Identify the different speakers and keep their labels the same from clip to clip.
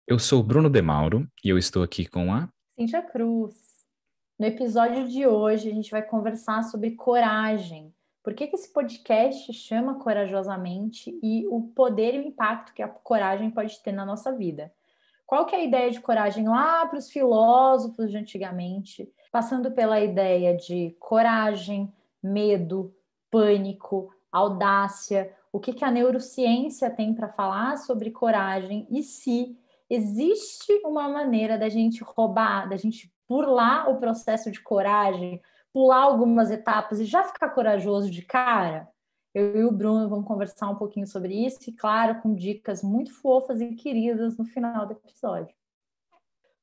Speaker 1: Eu sou o Bruno De Mauro e eu estou aqui com a...
Speaker 2: Cíntia Cruz. No episódio de hoje, a gente vai conversar sobre coragem. Por que esse podcast chama Corajosamente e o poder e o impacto que a coragem pode ter na nossa vida? Qual que é a ideia de coragem lá para os filósofos de antigamente, passando pela ideia de coragem, medo, pânico, audácia, o que a neurociência tem para falar sobre coragem e se existe uma maneira da gente roubar, da gente pular o processo de coragem, pular algumas etapas e já ficar corajoso de cara? Eu e o Bruno vamos conversar um pouquinho sobre isso e, claro, com dicas muito fofas e queridas no final do episódio.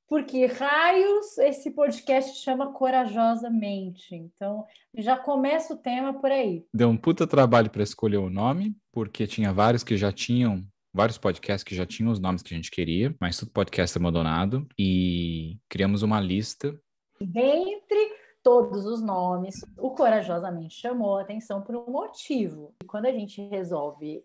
Speaker 2: Porque raios esse podcast chama Corajosamente. Então, já começa o tema por aí.
Speaker 1: Deu um puta trabalho para escolher o nome, porque tinha vários podcasts que já tinham os nomes que a gente queria, mas tudo podcast abandonado, e criamos uma lista.
Speaker 2: Dentre todos os nomes, o Corajosamente chamou a atenção por um motivo. E quando a gente resolve,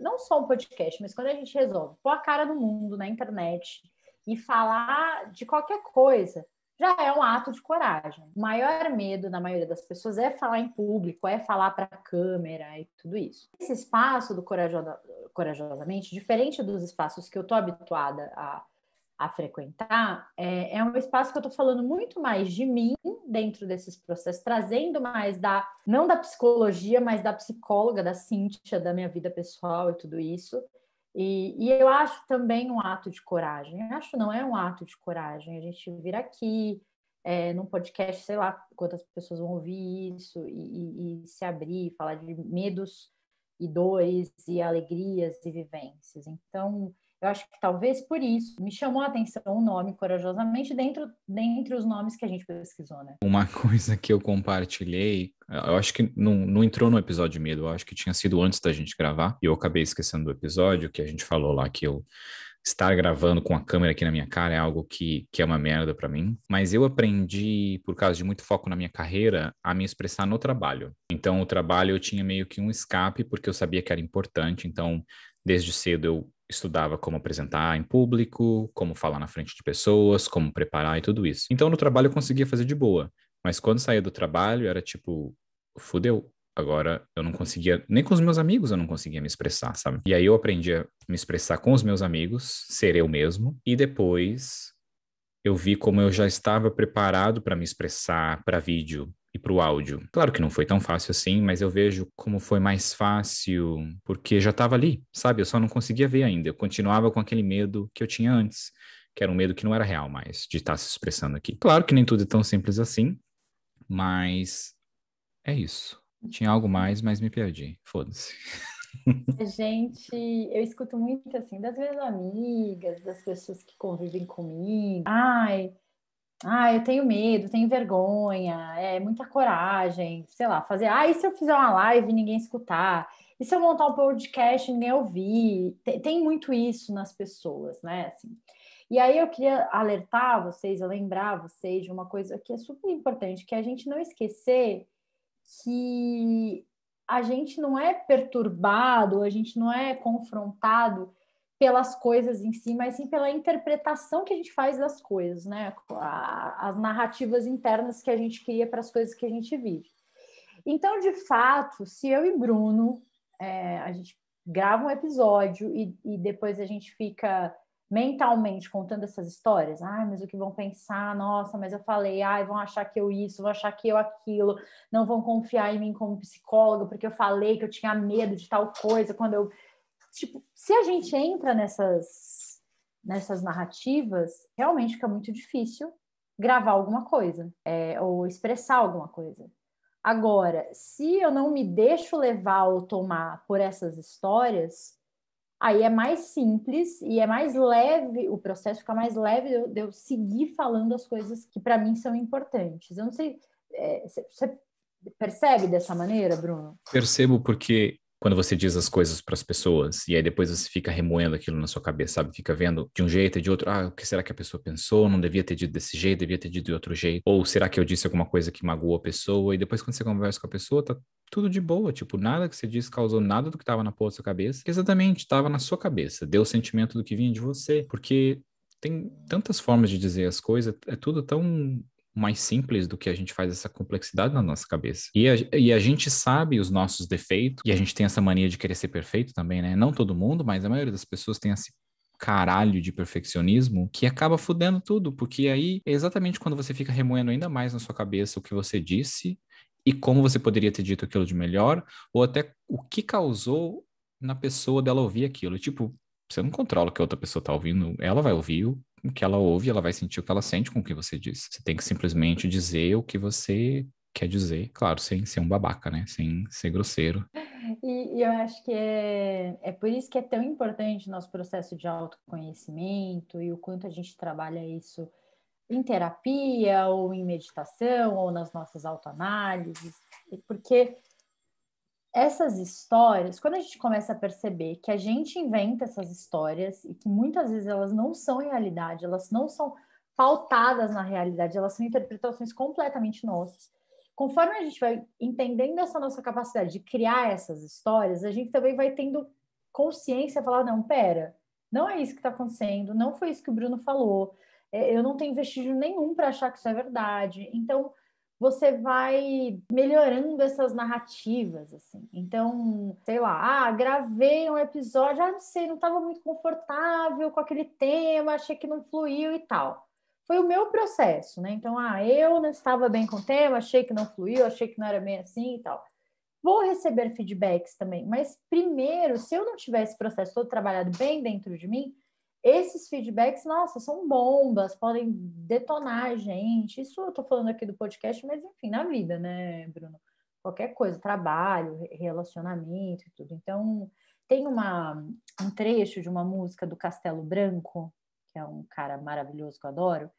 Speaker 2: não só um podcast, mas quando a gente resolve pôr a cara no mundo, na internet, e falar de qualquer coisa, já é um ato de coragem. O maior medo da maioria das pessoas é falar em público, é falar para a câmera e tudo isso. Esse espaço do Corajosamente, diferente dos espaços que eu estou habituada a frequentar, é um espaço que eu estou falando muito mais de mim dentro desses processos, trazendo mais não da psicologia, mas da psicóloga, da Cíntia, da minha vida pessoal e tudo isso. E eu acho também um ato de coragem. Acho não é um ato de coragem. A gente vir aqui num podcast, sei lá quantas pessoas vão ouvir isso e se abrir, falar de medos e dores e alegrias e vivências. Então, eu acho que talvez por isso me chamou a atenção o nome Corajosamente dentre os nomes que a gente pesquisou, né?
Speaker 1: Uma coisa que eu compartilhei, eu acho que não entrou no episódio de medo, eu acho que tinha sido antes da gente gravar, e eu acabei esquecendo do episódio, que a gente falou lá que eu estar gravando com a câmera aqui na minha cara é algo que é uma merda pra mim, mas eu aprendi, por causa de muito foco na minha carreira, a me expressar no trabalho. Então, o trabalho eu tinha meio que um escape, porque eu sabia que era importante, então, desde cedo eu estudava como apresentar em público, como falar na frente de pessoas, como preparar e tudo isso. Então, no trabalho eu conseguia fazer de boa, mas quando saía do trabalho era tipo, fudeu. Agora eu não conseguia, nem com os meus amigos eu não conseguia me expressar, sabe? E aí eu aprendi a me expressar com os meus amigos, ser eu mesmo, e depois eu vi como eu já estava preparado para me expressar para vídeo e para o áudio. Claro que não foi tão fácil assim, mas eu vejo como foi mais fácil porque já estava ali, sabe? Eu só não conseguia ver ainda. Eu continuava com aquele medo que eu tinha antes, que era um medo que não era real mais, de estar se expressando aqui. Claro que nem tudo é tão simples assim, mas é isso. Tinha algo mais, mas me perdi. Foda-se.
Speaker 2: Eu escuto muito assim das minhas amigas, das pessoas que convivem comigo. Eu tenho medo, tenho vergonha, muita coragem, sei lá, fazer. E se eu fizer uma live e ninguém escutar? E se eu montar um podcast e ninguém ouvir? Tem muito isso nas pessoas, né? Assim. E aí eu queria alertar vocês, eu lembrar vocês de uma coisa que é super importante, que é a gente não esquecer que a gente não é perturbado, a gente não é confrontado pelas coisas em si, mas sim pela interpretação que a gente faz das coisas, né? As narrativas internas que a gente cria para as coisas que a gente vive. Então, de fato, se eu e Bruno, a gente grava um episódio e depois a gente fica mentalmente contando essas histórias, mas o que vão pensar? Nossa, mas eu falei, vão achar que eu isso, vão achar que eu aquilo, não vão confiar em mim como psicóloga, porque eu falei que eu tinha medo de tal coisa, quando eu... Tipo, se a gente entra nessas narrativas, realmente fica muito difícil gravar alguma coisa, ou expressar alguma coisa. Agora, se eu não me deixo levar ou tomar por essas histórias, aí é mais simples e é mais leve, o processo fica mais leve de eu seguir falando as coisas que para mim são importantes. Eu não sei, você percebe dessa maneira, Bruno?
Speaker 1: Percebo porque quando você diz as coisas para as pessoas e aí depois você fica remoendo aquilo na sua cabeça, sabe? Fica vendo de um jeito e de outro. Ah, o que será que a pessoa pensou? Não devia ter dito desse jeito, devia ter dito de outro jeito. Ou será que eu disse alguma coisa que magoou a pessoa? E depois quando você conversa com a pessoa, tá tudo de boa. Tipo, nada que você disse causou nada do que estava na porra da sua cabeça. Exatamente, estava na sua cabeça. Deu o sentimento do que vinha de você. Porque tem tantas formas de dizer as coisas, é tudo tão mais simples do que a gente faz essa complexidade na nossa cabeça. E a gente sabe os nossos defeitos, e a gente tem essa mania de querer ser perfeito também, né? Não todo mundo, mas a maioria das pessoas tem esse caralho de perfeccionismo que acaba fudendo tudo, porque aí é exatamente quando você fica remoendo ainda mais na sua cabeça o que você disse e como você poderia ter dito aquilo de melhor, ou até o que causou na pessoa dela ouvir aquilo. Tipo, você não controla o que a outra pessoa tá ouvindo, ela vai ouvir o que ela ouve, ela vai sentir o que ela sente com o que você diz. Você tem que simplesmente dizer o que você quer dizer, claro, sem ser um babaca, né? Sem ser grosseiro.
Speaker 2: E eu acho que é por isso que é tão importante o nosso processo de autoconhecimento e o quanto a gente trabalha isso em terapia, ou em meditação, ou nas nossas autoanálises, porque essas histórias, quando a gente começa a perceber que a gente inventa essas histórias e que muitas vezes elas não são realidade, elas não são pautadas na realidade, elas são interpretações completamente nossas. Conforme a gente vai entendendo essa nossa capacidade de criar essas histórias, a gente também vai tendo consciência, falar, não, pera, não é isso que está acontecendo, não foi isso que o Bruno falou, eu não tenho vestígio nenhum para achar que isso é verdade. Então, você vai melhorando essas narrativas, assim. Então, sei lá, gravei um episódio, não sei, não estava muito confortável com aquele tema, achei que não fluiu e tal. Foi o meu processo, né? Então, eu não estava bem com o tema, achei que não fluiu, achei que não era bem assim e tal. Vou receber feedbacks também, mas primeiro, se eu não tiver esse processo todo trabalhado bem dentro de mim, esses feedbacks, nossa, são bombas, podem detonar a gente. Isso eu tô falando aqui do podcast, mas enfim, na vida, né, Bruno? Qualquer coisa, trabalho, relacionamento e tudo. Então, tem um trecho de uma música do Castelo Branco, que é um cara maravilhoso que eu adoro.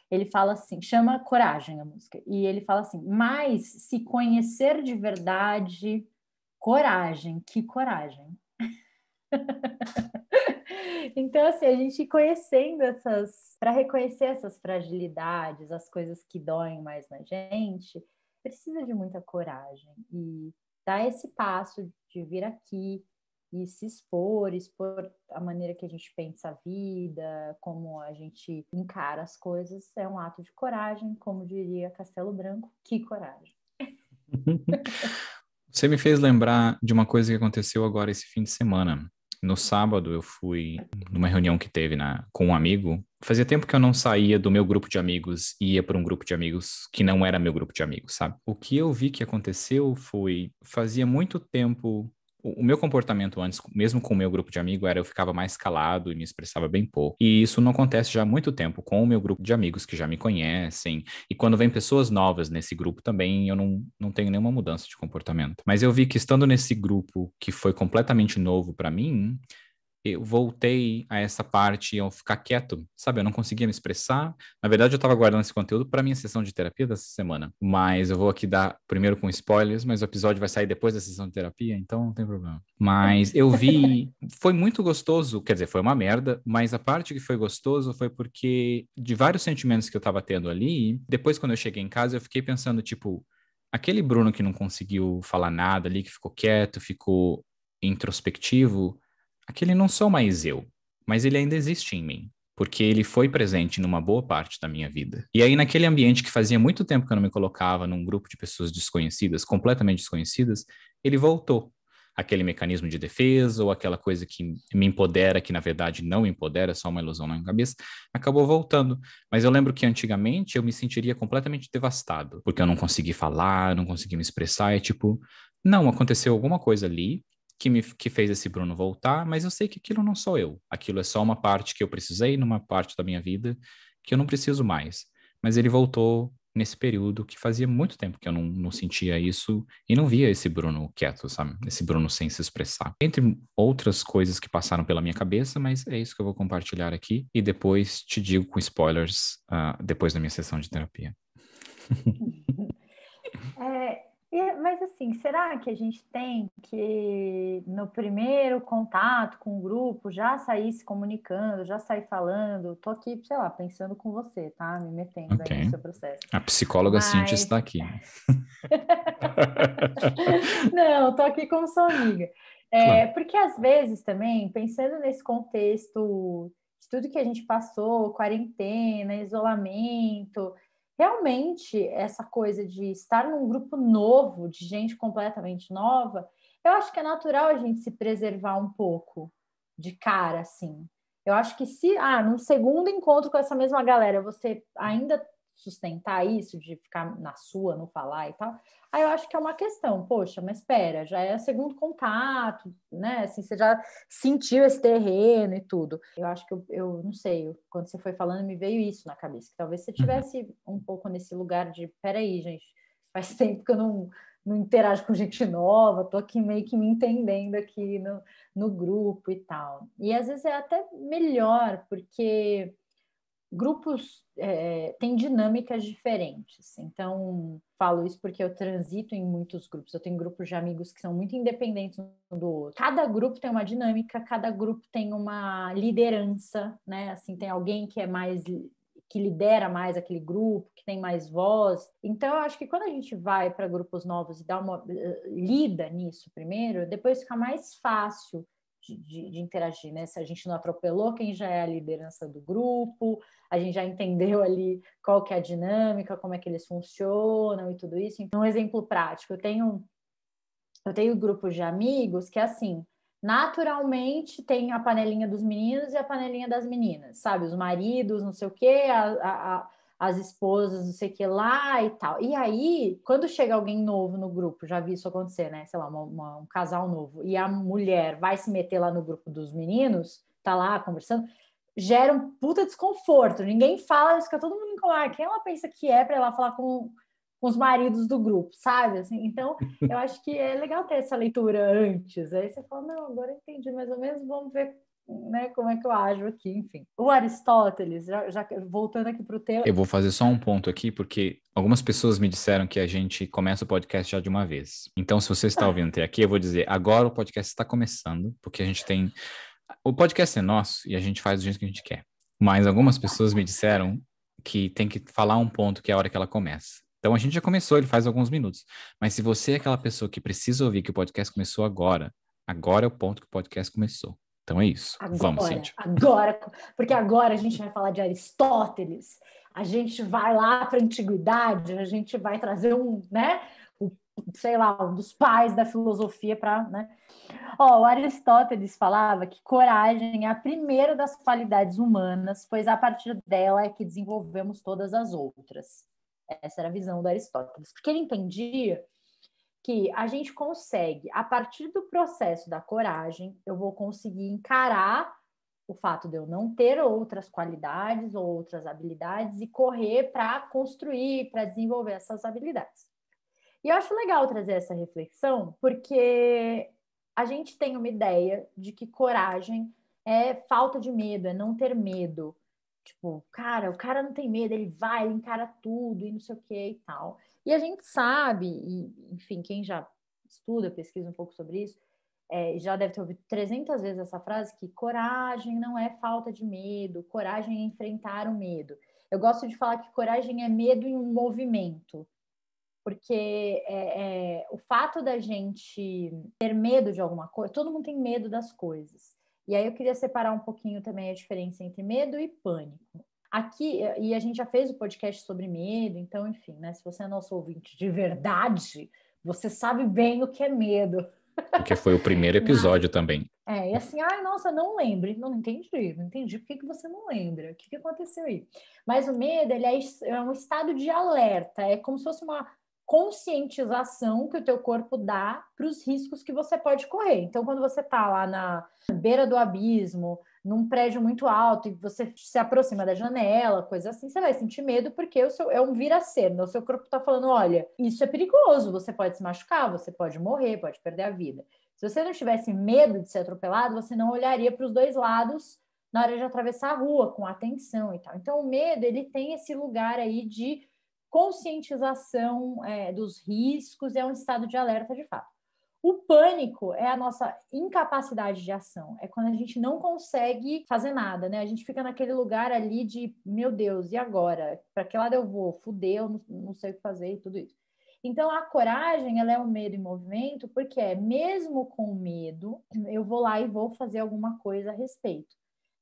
Speaker 2: Ele fala assim, chama Coragem a música, e ele fala assim, mas se conhecer de verdade, coragem, que coragem. Então, assim, a gente conhecendo para reconhecer essas fragilidades, as coisas que doem mais na gente, precisa de muita coragem e dar esse passo de vir aqui e se expor a maneira que a gente pensa a vida, como a gente encara as coisas, é um ato de coragem, como diria Castelo Branco, que coragem.
Speaker 1: Você me fez lembrar de uma coisa que aconteceu agora esse fim de semana. No sábado eu fui numa reunião que teve com um amigo. Fazia tempo que eu não saía do meu grupo de amigos e ia para um grupo de amigos que não era meu grupo de amigos, sabe? O que eu vi que aconteceu foi, fazia muito tempo, o meu comportamento antes, mesmo com o meu grupo de amigos, era eu ficava mais calado e me expressava bem pouco. E isso não acontece já há muito tempo com o meu grupo de amigos que já me conhecem. E quando vem pessoas novas nesse grupo também, eu não tenho nenhuma mudança de comportamento. Mas eu vi que estando nesse grupo que foi completamente novo para mim, eu voltei a essa parte ao ficar quieto, sabe? Eu não conseguia me expressar. Na verdade, eu estava guardando esse conteúdo para minha sessão de terapia dessa semana. Mas eu vou aqui dar primeiro com spoilers, mas o episódio vai sair depois da sessão de terapia, então não tem problema. Mas eu vi, foi muito gostoso, quer dizer, foi uma merda, mas a parte que foi gostoso foi porque de vários sentimentos que eu estava tendo ali, depois quando eu cheguei em casa, eu fiquei pensando, tipo, aquele Bruno que não conseguiu falar nada ali, que ficou quieto, ficou introspectivo, aquele não sou mais eu, mas ele ainda existe em mim, porque ele foi presente numa boa parte da minha vida. E aí, naquele ambiente que fazia muito tempo que eu não me colocava, num grupo de pessoas desconhecidas, completamente desconhecidas, ele voltou. Aquele mecanismo de defesa ou aquela coisa que me empodera, que na verdade não empodera, é só uma ilusão na minha cabeça, acabou voltando. Mas eu lembro que antigamente eu me sentiria completamente devastado, porque eu não consegui falar, não consegui me expressar, e tipo, não, aconteceu alguma coisa ali que fez esse Bruno voltar, mas eu sei que aquilo não sou eu. Aquilo é só uma parte que eu precisei numa parte da minha vida que eu não preciso mais. Mas ele voltou nesse período que fazia muito tempo que eu não sentia isso e não via esse Bruno quieto, sabe? Esse Bruno sem se expressar. Entre outras coisas que passaram pela minha cabeça, mas é isso que eu vou compartilhar aqui e depois te digo com spoilers, depois da minha sessão de terapia.
Speaker 2: Mas assim, será que a gente tem que, no primeiro contato com o grupo, já sair se comunicando, já sair falando? Tô aqui, sei lá, pensando com você, tá? Me metendo aí no
Speaker 1: Ok.
Speaker 2: seu processo.
Speaker 1: A psicóloga Cintia
Speaker 2: Mas,
Speaker 1: está aqui, né?
Speaker 2: não, tô aqui como sua amiga.
Speaker 1: Claro.
Speaker 2: Porque às vezes também, pensando nesse contexto de tudo que a gente passou, quarentena, isolamento, realmente essa coisa de estar num grupo novo, de gente completamente nova, eu acho que é natural a gente se preservar um pouco de cara, assim. Eu acho que se, num segundo encontro com essa mesma galera, você ainda sustentar isso, de ficar na sua, não falar e tal, aí eu acho que é uma questão, poxa, mas espera, já é segundo contato, né? Assim, você já sentiu esse terreno e tudo. Eu acho que eu não sei, quando você foi falando, me veio isso na cabeça, que talvez você
Speaker 1: Uhum.
Speaker 2: tivesse um pouco nesse lugar de, peraí, gente, faz tempo que eu não interajo com gente nova, tô aqui meio que me entendendo aqui no grupo e tal. E às vezes é até melhor, porque grupos têm dinâmicas diferentes. Então, falo isso porque eu transito em muitos grupos. Eu tenho grupos de amigos que são muito independentes um do outro. Cada grupo tem uma dinâmica, cada grupo tem uma liderança, né? Assim, tem alguém que é mais que lidera mais aquele grupo, que tem mais voz. Então, eu acho que quando a gente vai para grupos novos e lida nisso primeiro, depois fica mais fácil de interagir, né? Se a gente não atropelou quem já é a liderança do grupo, a gente já entendeu ali qual que é a dinâmica, como é que eles funcionam e tudo isso. Então, um exemplo prático, eu tenho grupos de amigos que, assim, naturalmente tem a panelinha dos meninos e a panelinha das meninas, sabe? Os maridos, não sei o quê, as esposas, não sei o que lá e tal. E aí, quando chega alguém novo no grupo, já vi isso acontecer, né? Sei lá, um casal novo, e a mulher vai se meter lá no grupo dos meninos, tá lá conversando, gera um puta desconforto. Ninguém fala, fica todo mundo em quem ela pensa que é para ela falar com os maridos do grupo, sabe? Assim, então, eu acho que é legal ter essa leitura antes. Aí você fala, não, agora eu entendi mais ou menos, vamos ver, né, como é que eu ajo aqui, enfim. O Aristóteles, já voltando aqui para o tema.
Speaker 1: Eu vou fazer só um ponto aqui, porque algumas pessoas me disseram que a gente começa o podcast já de uma vez. Então, se você está ouvindo até aqui, eu vou dizer, agora o podcast está começando, porque a gente tem... O podcast é nosso e a gente faz do jeito que a gente quer. Mas algumas pessoas me disseram que tem que falar um ponto que é a hora que ela começa. Então, a gente já começou, ele faz alguns minutos. Mas se você é aquela pessoa que precisa ouvir que o podcast começou agora, agora é o ponto que o podcast começou. Então é isso. Vamos, Cíntia.
Speaker 2: Agora, porque agora a gente vai falar de Aristóteles, a gente vai lá para a antiguidade, a gente vai trazer né, sei lá, um dos pais da filosofia para, né? O Aristóteles falava que coragem é a primeira das qualidades humanas, pois a partir dela é que desenvolvemos todas as outras. Essa era a visão do Aristóteles, porque ele entendia que a gente consegue, a partir do processo da coragem, eu vou conseguir encarar o fato de eu não ter outras qualidades ou outras habilidades e correr para construir, para desenvolver essas habilidades. E eu acho legal trazer essa reflexão, porque a gente tem uma ideia de que coragem é falta de medo, é não ter medo. Tipo, cara, o cara não tem medo, ele vai, ele encara tudo e não sei o que e tal. E a gente sabe, e, enfim, quem já estuda, pesquisa um pouco sobre isso, já deve ter ouvido 300 vezes essa frase, que coragem não é falta de medo, coragem é enfrentar o medo. Eu gosto de falar que coragem é medo em um movimento, porque o fato da gente ter medo de alguma coisa, todo mundo tem medo das coisas. E aí eu queria separar um pouquinho também a diferença entre medo e pânico. Aqui, e a gente já fez o podcast sobre medo, então, enfim, né? Se você é nosso ouvinte de verdade, você sabe bem o que é medo.
Speaker 1: Porque foi o primeiro episódio também.
Speaker 2: E assim, nossa, não lembro. Não entendi, não entendi. Por que você não lembra? O que aconteceu aí? Mas o medo, ele é um estado de alerta, é como se fosse uma conscientização que o teu corpo dá para os riscos que você pode correr. Então, quando você está lá na beira do abismo, num prédio muito alto, e você se aproxima da janela, coisa assim, você vai sentir medo, porque é um vir-a-ser, né? O seu corpo está falando, olha, isso é perigoso, você pode se machucar, você pode morrer, pode perder a vida. Se você não tivesse medo de ser atropelado, você não olharia para os dois lados na hora de atravessar a rua, com atenção e tal. Então, o medo, ele tem esse lugar aí de conscientização dos riscos, é um estado de alerta de fato. O pânico é a nossa incapacidade de ação, é quando a gente não consegue fazer nada, né? A gente fica naquele lugar ali de, meu Deus, e agora? Para que lado eu vou? Fudeu, não sei o que fazer e tudo isso. Então, a coragem, ela é o medo em movimento, porque mesmo com medo, eu vou lá e vou fazer alguma coisa a respeito.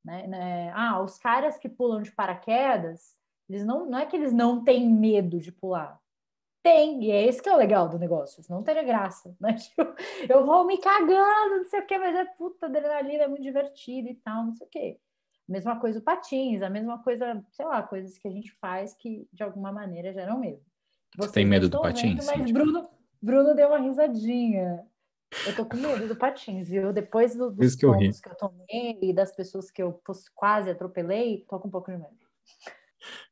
Speaker 2: Né? Os caras que pulam de paraquedas, eles não é que eles não têm medo de pular. Tem, e é esse que é o legal do negócio, senão não teria graça, né? Eu vou me cagando, não sei o quê, mas puta, adrenalina, é muito divertido e tal, não sei o quê. Mesma coisa o patins, a mesma coisa, sei lá, coisas que a gente faz que de alguma maneira geram medo.
Speaker 1: Você tem
Speaker 2: Vocês não
Speaker 1: medo do
Speaker 2: estão
Speaker 1: patins,
Speaker 2: vendo, mas
Speaker 1: Cíntia?
Speaker 2: Bruno deu uma risadinha. Eu tô com medo do patins, viu? Depois
Speaker 1: Por
Speaker 2: dos
Speaker 1: isso que eu ri.
Speaker 2: tombos que eu tomei e das pessoas que eu quase atropelei, tô com um pouco de medo.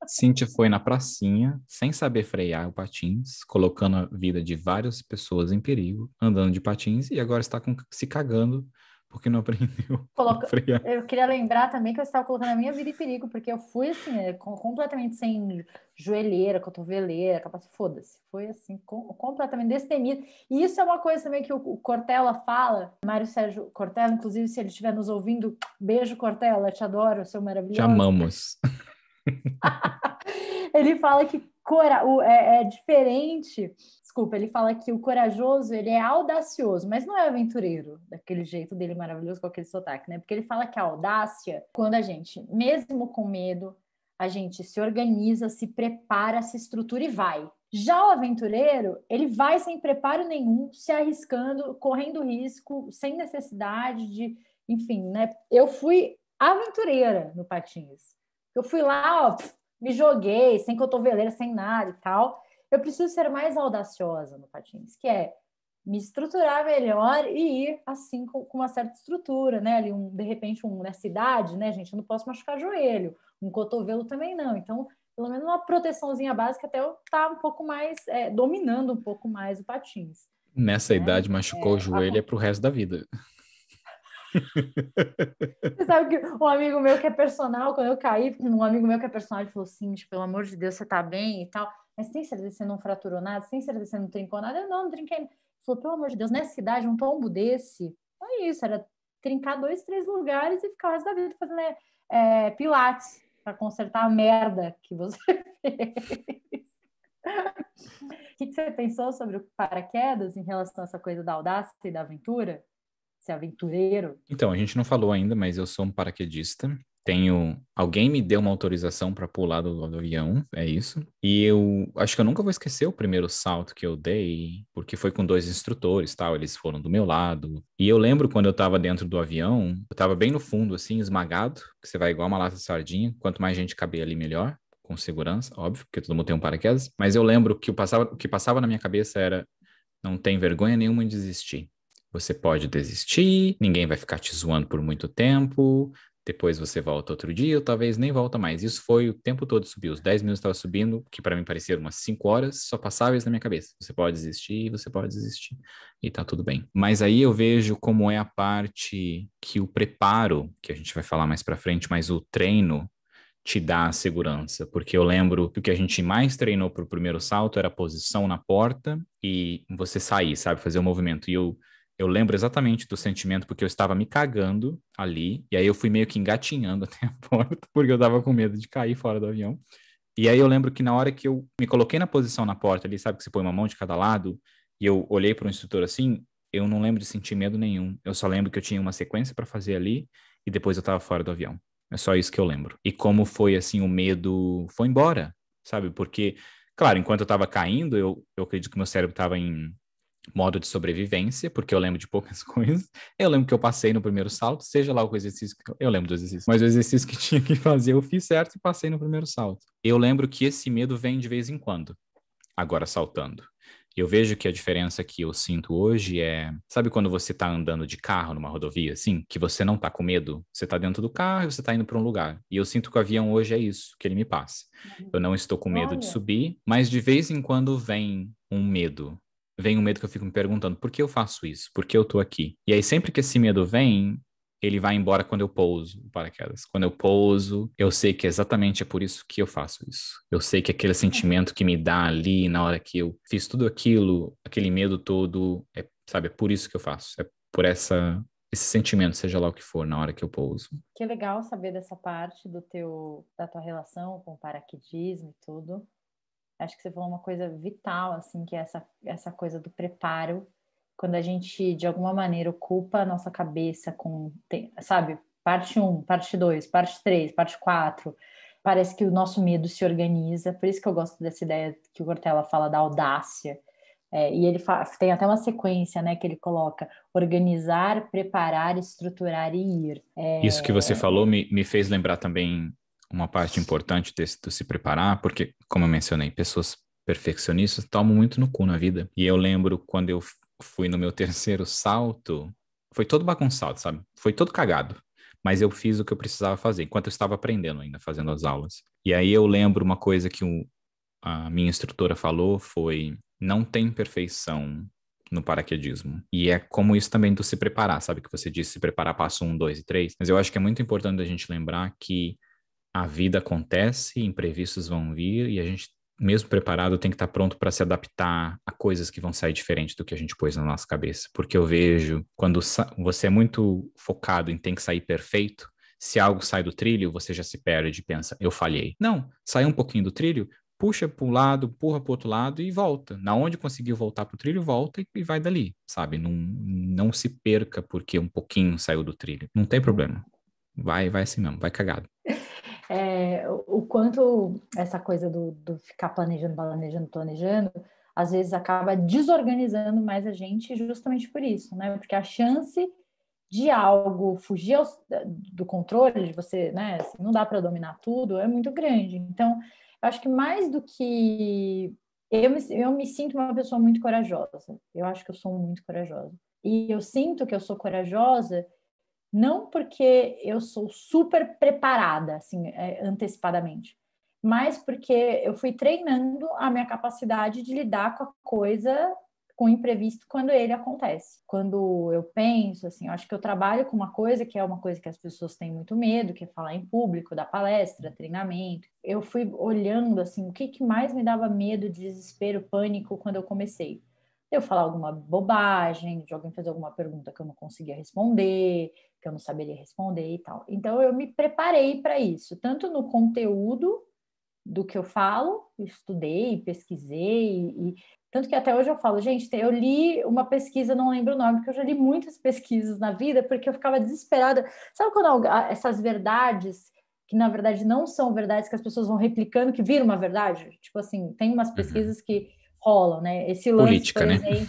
Speaker 1: Cíntia foi na pracinha, sem saber frear o patins, colocando a vida de várias pessoas em perigo, andando de patins, e agora está se cagando porque não aprendeu a frear.
Speaker 2: Eu queria lembrar também que eu estava colocando a minha vida em perigo, porque eu fui assim, completamente sem joelheira, cotoveleira, capaz, foda-se. Foi assim, completamente destemida. E isso é uma coisa também que o Cortella fala, Mário Sérgio Cortella, inclusive, se ele estiver nos ouvindo, beijo, Cortella, te adoro, seu
Speaker 1: Te
Speaker 2: maravilhoso.
Speaker 1: amamos.
Speaker 2: Ele fala que é diferente. Desculpa, ele fala que o corajoso, ele é audacioso, mas não é aventureiro, daquele jeito dele maravilhoso, com aquele sotaque, né? Porque ele fala que a audácia, quando a gente, mesmo com medo, a gente se organiza, se prepara, se estrutura e vai. Já o aventureiro, ele vai sem preparo nenhum, se arriscando, correndo risco, sem necessidade de... Enfim, né? Eu fui aventureira no patins. Eu fui lá, ó, me joguei, sem cotoveleira, sem nada e tal. Eu preciso ser mais audaciosa no patins, que é me estruturar melhor e ir assim com uma certa estrutura, né? Ali de repente na cidade, né, gente? Eu não posso machucar joelho, um cotovelo também não. Então, pelo menos uma proteçãozinha básica até eu estar um pouco mais dominando um pouco mais o patins.
Speaker 1: Nessa
Speaker 2: Né?
Speaker 1: idade, machucou o joelho é pro resto da vida.
Speaker 2: Você sabe que um amigo meu que é personal, quando eu caí, um amigo meu que é personal, ele falou assim, pelo amor de Deus, você tá bem e tal, mas tem certeza que você não fraturou nada? Tem certeza que você não trincou nada? Eu não trinquei. Ele falou, pelo amor de Deus, nessa cidade, um tombo desse, é isso, era trincar 2, 3 lugares e ficar o resto da vida fazendo pilates para consertar a merda que você fez. O que você pensou sobre o paraquedas em relação a essa coisa da audácia e da aventura? Ser aventureiro?
Speaker 1: Então, a gente não falou ainda, mas eu sou um paraquedista. Alguém me deu uma autorização para pular do avião, é isso. E eu acho que eu nunca vou esquecer o primeiro salto que eu dei, porque foi com 2 instrutores, tal, eles foram do meu lado. E eu lembro quando eu estava dentro do avião, eu estava bem no fundo, assim, esmagado, que você vai igual uma lata de sardinha, quanto mais gente caber ali, melhor, com segurança, óbvio, porque todo mundo tem um paraquedas. Mas eu lembro que o que passava na minha cabeça era, não tem vergonha nenhuma em desistir. Você pode desistir, ninguém vai ficar te zoando por muito tempo, depois você volta outro dia, ou talvez nem volta mais. Isso foi o tempo todo subiu. Os 10 minutos estava subindo, que para mim parecia umas 5 horas, só passava isso na minha cabeça. Você pode desistir, você pode desistir. E tá tudo bem. Mas aí eu vejo como é a parte que o preparo, que a gente vai falar mais para frente, mas o treino te dá a segurança, porque eu lembro que o que a gente mais treinou para o primeiro salto era a posição na porta e você sair, sabe, fazer o movimento. E eu lembro exatamente do sentimento, porque eu estava me cagando ali, e aí eu fui meio que engatinhando até a porta, porque eu tava com medo de cair fora do avião. E aí eu lembro que na hora que eu me coloquei na posição na porta ali, sabe que você põe uma mão de cada lado, e eu olhei para o instrutor assim, eu não lembro de sentir medo nenhum. Eu só lembro que eu tinha uma sequência para fazer ali, e depois eu estava fora do avião. É só isso que eu lembro. E como foi assim, o medo foi embora, sabe? Porque, claro, enquanto eu estava caindo, eu acredito que meu cérebro estava em modo de sobrevivência, porque eu lembro de poucas coisas. Eu lembro que eu passei no primeiro salto, seja lá o exercício que eu lembro do exercício, mas o exercício que tinha que fazer eu fiz certo e passei no primeiro salto. Eu lembro que esse medo vem de vez em quando, agora saltando. Eu vejo que a diferença que eu sinto hoje é, sabe quando você tá andando de carro numa rodovia, assim, que você não tá com medo? Você tá dentro do carro e você tá indo para um lugar. E eu sinto que o avião hoje é isso, que ele me passa. Eu não estou com medo de
Speaker 2: Olha,
Speaker 1: subir, mas de vez em quando vem um medo. Vem um medo que eu fico me perguntando, por que eu faço isso? Por que eu tô aqui? E aí sempre que esse medo vem, ele vai embora quando eu pouso o paraquedas. Quando eu pouso, eu sei que exatamente é por isso que eu faço isso. Eu sei que aquele sentimento que me dá ali na hora que eu fiz tudo aquilo, aquele medo todo, sabe, é por isso que eu faço. É por esse sentimento, seja lá o que for, na hora que eu pouso.
Speaker 2: Que legal saber dessa parte da tua relação com o paraquedismo e tudo. Acho que você falou uma coisa vital, assim, que é essa coisa do preparo, quando a gente, de alguma maneira, ocupa a nossa cabeça sabe, parte um, parte 2, parte 3, parte 4. Parece que o nosso medo se organiza. Por isso que eu gosto dessa ideia que o Cortella fala da audácia. E ele tem até uma sequência, né, que ele coloca: organizar, preparar, estruturar e ir.
Speaker 1: Isso que você falou me fez lembrar também uma parte importante do se preparar, porque, como eu mencionei, pessoas perfeccionistas tomam muito no cu na vida. E eu lembro quando eu fui no meu terceiro salto, foi todo bagunçado, sabe? Foi todo cagado. Mas eu fiz o que eu precisava fazer, enquanto eu estava aprendendo ainda, fazendo as aulas. E aí eu lembro uma coisa que a minha instrutora falou foi: não tem perfeição no paraquedismo. E é como isso também do se preparar, sabe? Que você disse se preparar passo 1, 2 e 3. Mas eu acho que é muito importante a gente lembrar que a vida acontece, imprevistos vão vir e a gente, mesmo preparado, tem que estar pronto para se adaptar a coisas que vão sair diferente do que a gente pôs na nossa cabeça. Porque eu vejo, quando você é muito focado em tem que sair perfeito, se algo sai do trilho, você já se perde e pensa, eu falhei. Não, sai um pouquinho do trilho, puxa para um lado, empurra para o outro lado e volta. Na onde conseguiu voltar para o trilho, volta e vai dali, sabe? Não, não se perca porque um pouquinho saiu do trilho. Não tem problema. Vai assim mesmo, vai cagado.
Speaker 2: O quanto essa coisa do ficar planejando, às vezes acaba desorganizando mais a gente justamente por isso, né? Porque a chance de algo fugir do controle, de você, né? Assim, não dá para dominar tudo, é muito grande. Então, eu acho que mais do que. Eu me sinto uma pessoa muito corajosa. Eu acho que eu sou muito corajosa. E eu sinto que eu sou corajosa não porque eu sou super preparada, assim, antecipadamente, mas porque eu fui treinando a minha capacidade de lidar com a coisa, com o imprevisto, quando ele acontece. Quando eu penso, assim, eu acho que eu trabalho com uma coisa que é uma coisa que as pessoas têm muito medo, que é falar em público, dar palestra, treinamento. Eu fui olhando, assim, o que mais me dava medo, desespero, pânico quando eu comecei. Eu falar alguma bobagem, de alguém fazer alguma pergunta que eu não conseguia responder, que eu não saberia responder e tal. Então, eu me preparei para isso, tanto no conteúdo do que eu falo, estudei, pesquisei, tanto que até hoje eu falo, gente, eu li uma pesquisa, não lembro o nome, porque eu já li muitas pesquisas na vida, porque eu ficava desesperada. Sabe quando essas verdades, que na verdade não são verdades, que as pessoas vão replicando, que viram uma verdade? Tipo assim, tem umas pesquisas que rolam, né? Esse lance, por
Speaker 1: Política, né?
Speaker 2: exemplo.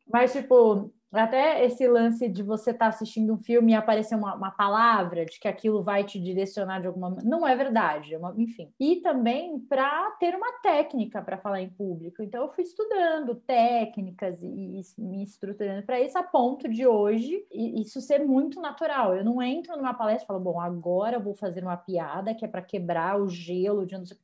Speaker 2: Mas, tipo, até esse lance de você estar assistindo um filme e aparecer uma palavra de que aquilo vai te direcionar de alguma maneira, não é verdade, enfim. E também para ter uma técnica para falar em público. Então, eu fui estudando técnicas e me estruturando para isso, a ponto de hoje isso ser muito natural. Eu não entro numa palestra e falo, bom, agora eu vou fazer uma piada que é para quebrar o gelo de não sei.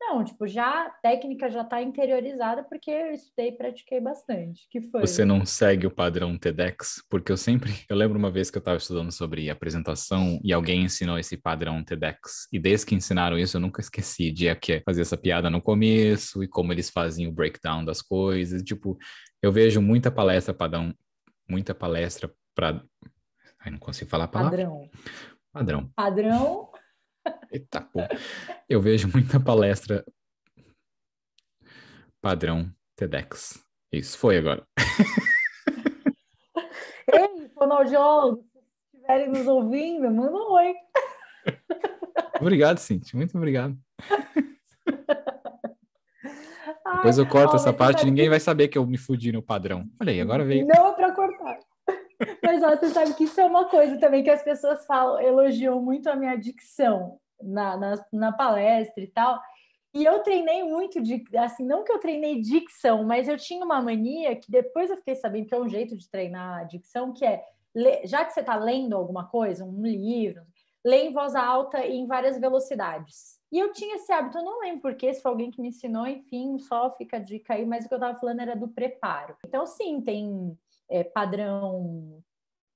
Speaker 2: Não, tipo, já a técnica já está interiorizada porque eu estudei e pratiquei bastante. Que foi?
Speaker 1: Você não segue o padrão TEDx? Porque eu lembro uma vez que eu estava estudando sobre apresentação e alguém ensinou esse padrão TEDx. E desde que ensinaram isso, eu nunca esqueci de que fazer essa piada no começo e como eles faziam o breakdown das coisas. Tipo, eu vejo muita palestra para. Ai, não consigo falar a palavra.
Speaker 2: Padrão.
Speaker 1: Padrão.
Speaker 2: Padrão.
Speaker 1: Eita, pô. Eu vejo muita palestra padrão TEDx. Isso, foi agora.
Speaker 2: Ei, fonoaudiólogos, se estiverem nos ouvindo, manda um oi.
Speaker 1: Obrigado, Cintia. Muito obrigado.
Speaker 2: Ai,
Speaker 1: Depois eu corto
Speaker 2: ó,
Speaker 1: essa
Speaker 2: mas você
Speaker 1: parte,
Speaker 2: sabe
Speaker 1: ninguém
Speaker 2: que
Speaker 1: vai saber que eu me fudi no padrão. Olha aí, agora veio.
Speaker 2: não é para cortar. Mas ó, você sabe que isso é uma coisa também que as pessoas falam, elogiam muito a minha dicção na palestra e tal. E eu treinei muito assim, não que eu treinei dicção, mas eu tinha uma mania que depois eu fiquei sabendo que é um jeito de treinar a dicção, que é, já que você está lendo alguma coisa, um livro, lê em voz alta e em várias velocidades. E eu tinha esse hábito, eu não lembro porque, se foi alguém que me ensinou, enfim, só fica a dica aí, mas o que eu estava falando era do preparo. Então, sim, tem padrão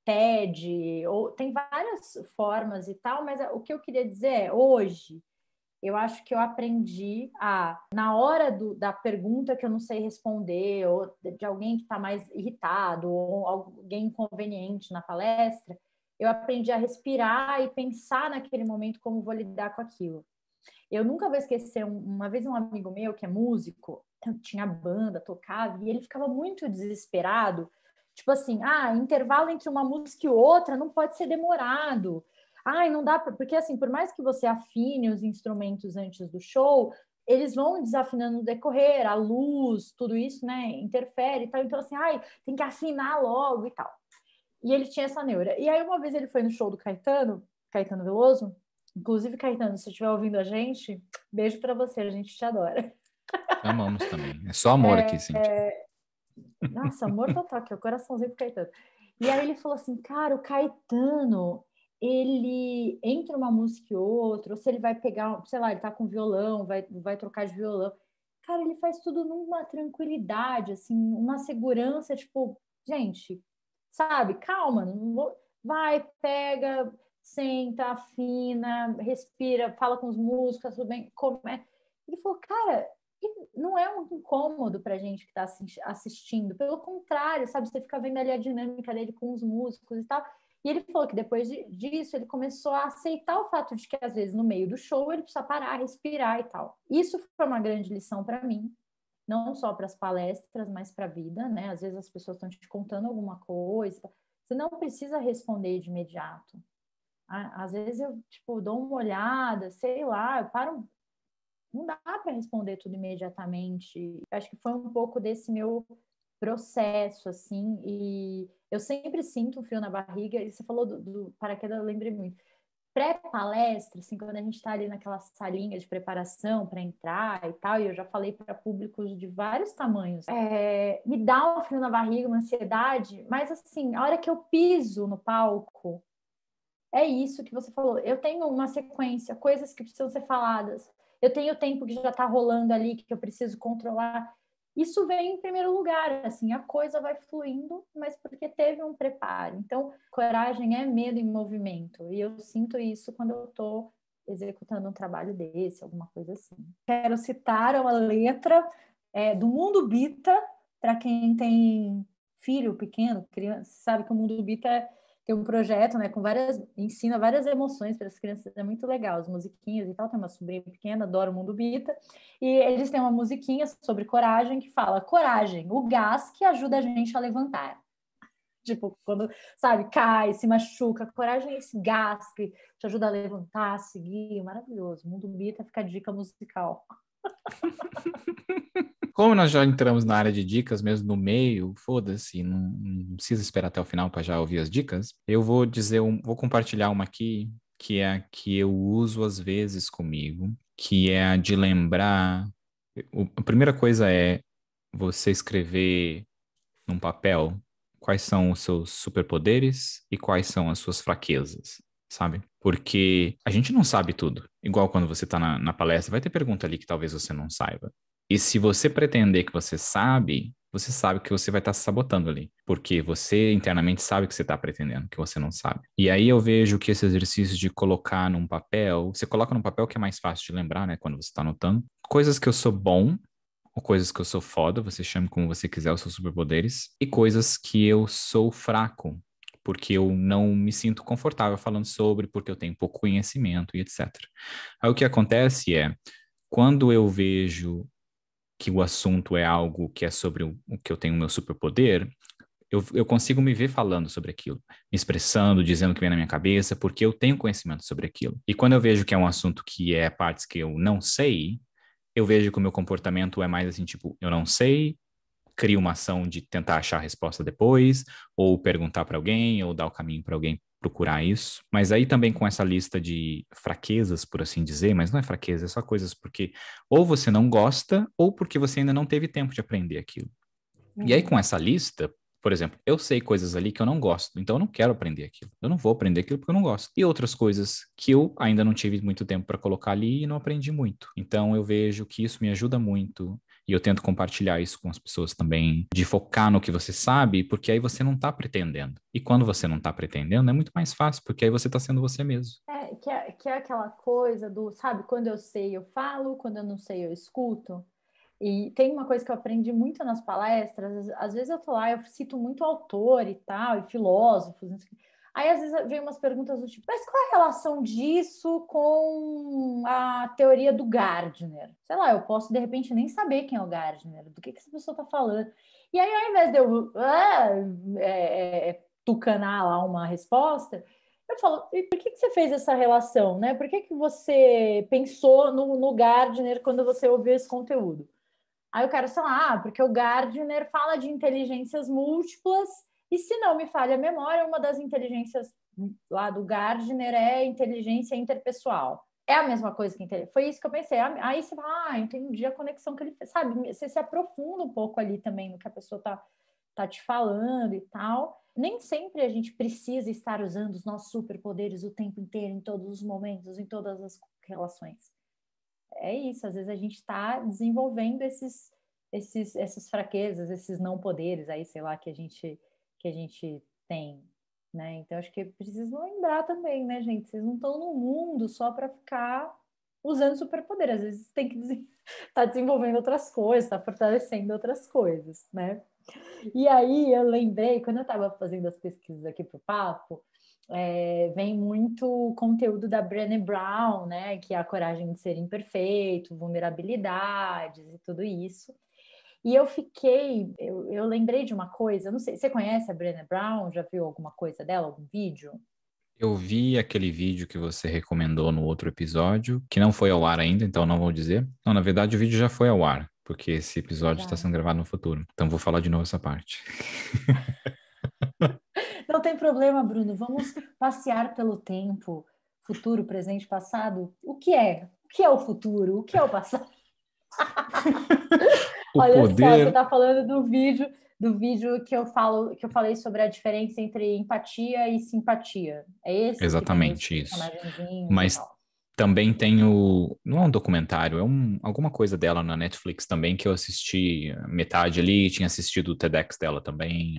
Speaker 2: TED, ou tem várias formas e tal, mas o que eu queria dizer é, hoje, eu acho que eu aprendi na hora da pergunta que eu não sei responder, ou de alguém que está mais irritado, ou alguém inconveniente na palestra, eu aprendi a respirar e pensar naquele momento como vou lidar com aquilo. Eu nunca vou esquecer, uma vez um amigo meu, que é músico, tinha banda, tocava, e ele ficava muito desesperado, tipo assim, intervalo entre uma música e outra não pode ser demorado. Não dá, porque assim, por mais que você afine os instrumentos antes do show, eles vão desafinando no decorrer, a luz, tudo isso, né, interfere e tal. Então, assim, tem que afinar logo e tal. E ele tinha essa neura. E aí, uma vez ele foi no show do Caetano Veloso. Inclusive, Caetano, se você estiver ouvindo a gente, beijo para você, a gente te adora.
Speaker 1: Amamos também. É só amor aqui, Cintia.
Speaker 2: Nossa, amor total, que é o coraçãozinho pro Caetano. E aí ele falou assim, cara, o Caetano, ele entre uma música e outra, ou se ele vai pegar, sei lá, ele tá com violão, vai trocar de violão. Cara, ele faz tudo numa tranquilidade, assim, uma segurança, tipo, gente, sabe, calma, não vou... vai, pega, senta, afina, respira, fala com os músicos, tudo bem, Ele falou, cara, não é um incômodo para a gente que está assistindo, pelo contrário, sabe, você fica vendo ali a dinâmica dele com os músicos e tal. E ele falou que depois disso ele começou a aceitar o fato de que às vezes no meio do show ele precisa parar, respirar e tal. Isso foi uma grande lição para mim, não só para as palestras, mas para a vida, né? Às vezes as pessoas estão te contando alguma coisa, você não precisa responder de imediato. Às vezes eu, tipo, dou uma olhada, sei lá, eu paro, não dá para responder tudo imediatamente. Acho que foi um pouco desse meu processo, assim, e eu sempre sinto um frio na barriga, e você falou do paraquedas, eu lembrei muito. Pré-palestra, assim, quando a gente está ali naquela salinha de preparação para entrar e tal, e eu já falei para públicos de vários tamanhos, me dá um frio na barriga, uma ansiedade, mas assim, a hora que eu piso no palco, é isso que você falou. Eu tenho uma sequência, coisas que precisam ser faladas. Eu tenho o tempo que já está rolando ali, que eu preciso controlar. Isso vem em primeiro lugar, assim, a coisa vai fluindo, mas porque teve um preparo. Então, coragem é medo em movimento. E eu sinto isso quando eu estou executando um trabalho desse, alguma coisa assim. Quero citar uma letra do Mundo Bita, para quem tem filho pequeno, criança, sabe que o Mundo Bita tem um projeto, né, ensina várias emoções para as crianças, é muito legal, as musiquinhas e tal. Tem uma sobrinha pequena, adora o Mundo Bita, e eles têm uma musiquinha sobre coragem que fala: coragem, o gás que ajuda a gente a levantar. Tipo, quando, sabe, cai, se machuca, coragem é esse gás que te ajuda a levantar, a seguir, maravilhoso. Mundo Bita, fica a dica musical.
Speaker 1: Como nós já entramos na área de dicas, mesmo no meio, foda-se, não precisa esperar até o final para já ouvir as dicas. Eu vou vou compartilhar uma aqui, que é a que eu uso às vezes comigo, que é a de lembrar. A primeira coisa é você escrever num papel quais são os seus superpoderes e quais são as suas fraquezas, sabe? Porque a gente não sabe tudo. Igual quando você está na palestra, vai ter pergunta ali que talvez você não saiba. E se você pretender que você sabe que você vai estar se sabotando ali, porque você internamente sabe que você está pretendendo, que você não sabe. E aí eu vejo que esse exercício de colocar num papel, você coloca num papel que é mais fácil de lembrar, né, quando você está anotando, coisas que eu sou bom, ou coisas que eu sou foda, você chame como você quiser os seus superpoderes, e coisas que eu sou fraco, porque eu não me sinto confortável falando sobre, porque eu tenho pouco conhecimento e etc. Aí o que acontece é, quando eu vejo que o assunto é algo que é sobre o que eu tenho o meu superpoder, eu consigo me ver falando sobre aquilo, me expressando, dizendo o que vem na minha cabeça, porque eu tenho conhecimento sobre aquilo. E quando eu vejo que é um assunto que é partes que eu não sei, eu vejo que o meu comportamento é mais assim, tipo, eu não sei, crio uma ação de tentar achar a resposta depois, ou perguntar para alguém, ou dar o caminho para alguém procurar isso. Mas aí também com essa lista de fraquezas, por assim dizer, mas não é fraqueza, é só coisas porque ou você não gosta, ou porque você ainda não teve tempo de aprender aquilo. E aí com essa lista, por exemplo, eu sei coisas ali que eu não gosto, então eu não quero aprender aquilo. Eu não vou aprender aquilo porque eu não gosto. E outras coisas que eu ainda não tive muito tempo para colocar ali e não aprendi muito. Então eu vejo que isso me ajuda muito E eu tento compartilhar isso com as pessoas também, de focar no que você sabe, porque aí você não está pretendendo. E quando você não está pretendendo, é muito mais fácil, porque aí você está sendo você mesmo.
Speaker 2: Que é aquela coisa do, sabe, quando eu sei eu falo, quando eu não sei eu escuto. E tem uma coisa que eu aprendi muito nas palestras, às vezes eu tô lá, eu cito muito autor e tal, e filósofos, não sei o quê. Aí às vezes vem umas perguntas do tipo, mas qual é a relação disso com a teoria do Gardner? Sei lá, eu posso de repente nem saber quem é o Gardner, do que essa pessoa tá falando. E aí ao invés de eu tucanar lá uma resposta, eu falo, e por que você fez essa relação, né? Por que você pensou no Gardner quando você ouviu esse conteúdo? Aí eu quero, sei lá, porque o Gardner fala de inteligências múltiplas, e se não me falha a memória, uma das inteligências lá do Gardner é inteligência interpessoal. É a mesma coisa que inteligência. Foi isso que eu pensei. Aí você fala, entendi a conexão que ele fez, sabe? Você se aprofunda um pouco ali também no que a pessoa tá te falando e tal. Nem sempre a gente precisa estar usando os nossos superpoderes o tempo inteiro, em todos os momentos, em todas as relações. É isso, às vezes a gente está desenvolvendo essas fraquezas, esses não poderes aí, sei lá, que a gente tem, né? Então acho que preciso lembrar também, né, gente? Vocês não estão no mundo só para ficar usando superpoder, às vezes tem que estar desenvolvendo outras coisas, está fortalecendo outras coisas, né? E aí eu lembrei, quando eu estava fazendo as pesquisas aqui para o papo, vem muito conteúdo da Brené Brown, né? Que é a coragem de ser imperfeito, vulnerabilidades e tudo isso. E eu lembrei de uma coisa, não sei, você conhece a Brené Brown? Já viu alguma coisa dela, algum vídeo?
Speaker 1: Eu vi aquele vídeo que você recomendou no outro episódio, que não foi ao ar ainda, então não vou dizer. Não, na verdade o vídeo já foi ao ar, porque esse episódio está
Speaker 2: Já.
Speaker 1: sendo gravado no futuro. Então vou falar de novo essa parte.
Speaker 2: Não tem problema, Bruno. Vamos passear pelo tempo, futuro, presente, passado. O que é? O que é o futuro? O que é o passado?
Speaker 1: O
Speaker 2: Olha só, você
Speaker 1: poder.
Speaker 2: está falando do vídeo que eu falei sobre a diferença entre empatia e simpatia. É esse que tem os
Speaker 1: Exatamente isso.
Speaker 2: personagenzinhos e
Speaker 1: Mas
Speaker 2: tal.
Speaker 1: também tem o. Não é um documentário, alguma coisa dela na Netflix também que eu assisti metade ali, tinha assistido o TEDx dela também.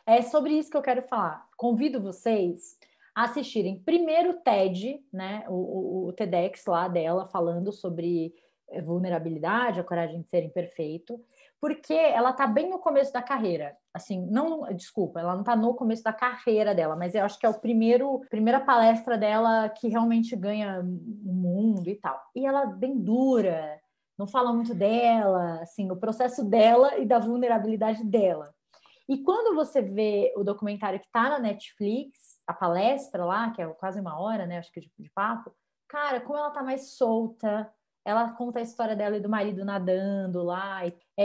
Speaker 2: É sobre isso que eu quero falar. Convido vocês a assistirem primeiro o TED, né, o TEDx lá dela, falando sobre vulnerabilidade, a coragem de ser imperfeito, porque ela está bem no começo da carreira. Assim, não, desculpa, ela não está no começo da carreira dela, mas eu acho que é primeira palestra dela que realmente ganha o mundo e tal. E ela é bem dura, não fala muito dela, assim, o processo dela e da vulnerabilidade dela. E quando você vê o documentário que está na Netflix, a palestra lá, que é quase uma hora, né? Acho que de papo, cara, como ela tá mais solta, ela conta a história dela e do marido nadando lá.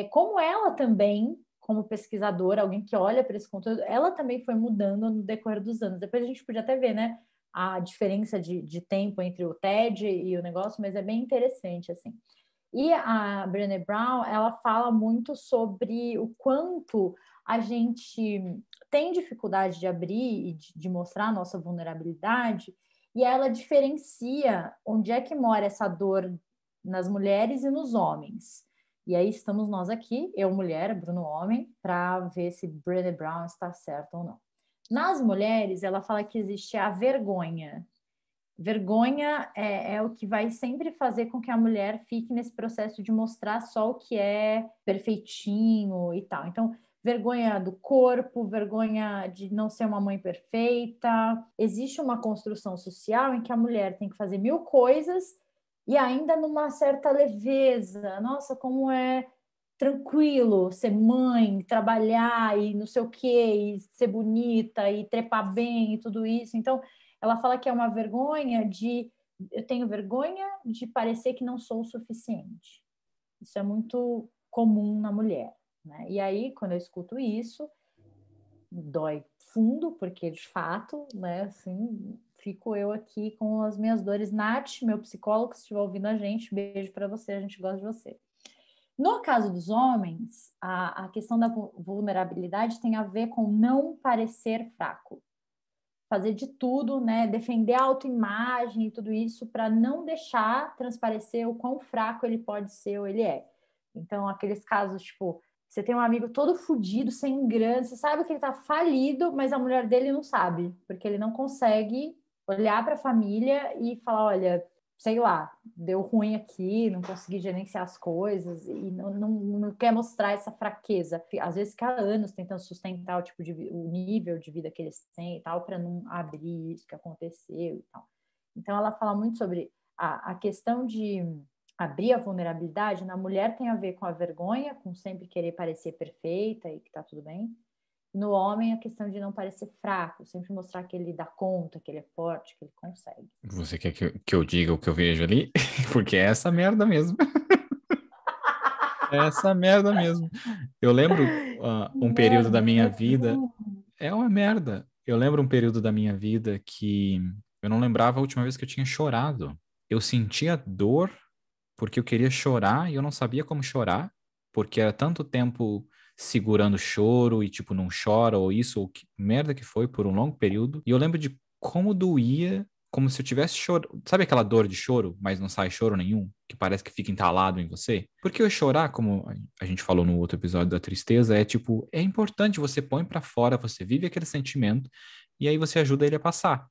Speaker 2: Como ela também, como pesquisadora, alguém que olha para esse conteúdo, ela também foi mudando no decorrer dos anos. Depois a gente podia até ver, né? A diferença de tempo entre o TED e o negócio, mas é bem interessante, assim. E a Brené Brown, ela fala muito sobre o quanto a gente tem dificuldade de abrir e de mostrar a nossa vulnerabilidade, e ela diferencia onde é que mora essa dor nas mulheres e nos homens. E aí estamos nós aqui, eu mulher, Bruno homem, para ver se Brené Brown está certa ou não. Nas mulheres, ela fala que existe a vergonha. Vergonha é o que vai sempre fazer com que a mulher fique nesse processo de mostrar só o que é perfeitinho e tal. Então, vergonha do corpo, vergonha de não ser uma mãe perfeita. Existe uma construção social em que a mulher tem que fazer mil coisas e ainda numa certa leveza. Nossa, como é tranquilo ser mãe, trabalhar e não sei o quê, e ser bonita e trepar bem e tudo isso. Então, ela fala que é uma vergonha eu tenho vergonha de parecer que não sou o suficiente. Isso é muito comum na mulher, né? E aí, quando eu escuto isso, dói fundo, porque de fato, né, assim, fico eu aqui com as minhas dores. Nath, meu psicólogo, se estiver ouvindo a gente, beijo para você, a gente gosta de você. No caso dos homens, a questão da vulnerabilidade tem a ver com não parecer fraco. Fazer de tudo, né? Defender a autoimagem e tudo isso para não deixar transparecer o quão fraco ele pode ser ou ele é. Então, aqueles casos, tipo, você tem um amigo todo fodido, sem grana, você sabe que ele tá falido, mas a mulher dele não sabe, porque ele não consegue olhar para a família e falar, olha, sei lá, deu ruim aqui, não consegui gerenciar as coisas e não quer mostrar essa fraqueza. Às vezes fica anos tentando sustentar o nível de vida que eles têm e tal, para não abrir isso que aconteceu e tal. Então, ela fala muito sobre a questão de abrir a vulnerabilidade. Na mulher tem a ver com a vergonha, com sempre querer parecer perfeita e que tá tudo bem. No homem, a questão de não parecer fraco, sempre mostrar que ele dá conta, que ele é forte, que ele consegue.
Speaker 1: Você quer que eu diga o que eu vejo ali? Porque é essa merda mesmo. É essa merda mesmo. Eu lembro um período da
Speaker 2: Merda,
Speaker 1: minha
Speaker 2: né?
Speaker 1: vida. É uma merda. Eu lembro um período da minha vida que eu não lembrava a última vez que eu tinha chorado. Eu sentia dor porque eu queria chorar e eu não sabia como chorar, porque era tanto tempo segurando o choro e tipo, não chora ou isso, ou que merda que foi por um longo período. E eu lembro de como doía, como se eu tivesse choro. Sabe aquela dor de choro, mas não sai choro nenhum, que parece que fica entalado em você? Porque eu chorar, como a gente falou no outro episódio da tristeza, é tipo, é importante, você põe pra fora, você vive aquele sentimento e aí você ajuda ele a passar.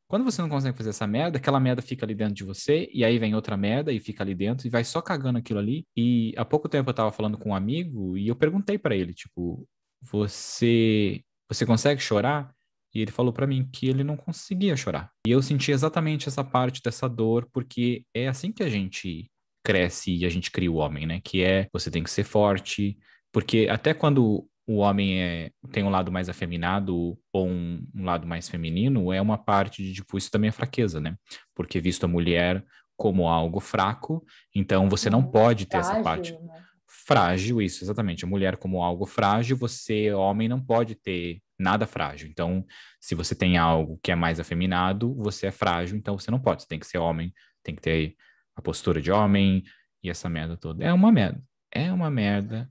Speaker 1: Quando você não consegue fazer essa merda, aquela merda fica ali dentro de você, e aí vem outra merda e fica ali dentro, e vai só cagando aquilo ali. E há pouco tempo eu tava falando com um amigo, e eu perguntei pra ele, tipo, você consegue chorar? E ele falou pra mim que ele não conseguia chorar. E eu senti exatamente essa parte dessa dor, porque é assim que a gente cresce e a gente cria o homem, né? Que é, você tem que ser forte, porque até quando o homem tem um lado mais afeminado ou um lado mais feminino, é uma parte de, tipo, isso também é fraqueza, né? Porque visto a mulher como algo fraco, então você não pode ter essa parte
Speaker 2: Frágil, né?
Speaker 1: frágil, isso, exatamente. A mulher como algo frágil, você, homem, não pode ter nada frágil. Então, se você tem algo que é mais afeminado, você é frágil, então você não pode. Você tem que ser homem, tem que ter a postura de homem e essa merda toda. É uma merda. É uma merda.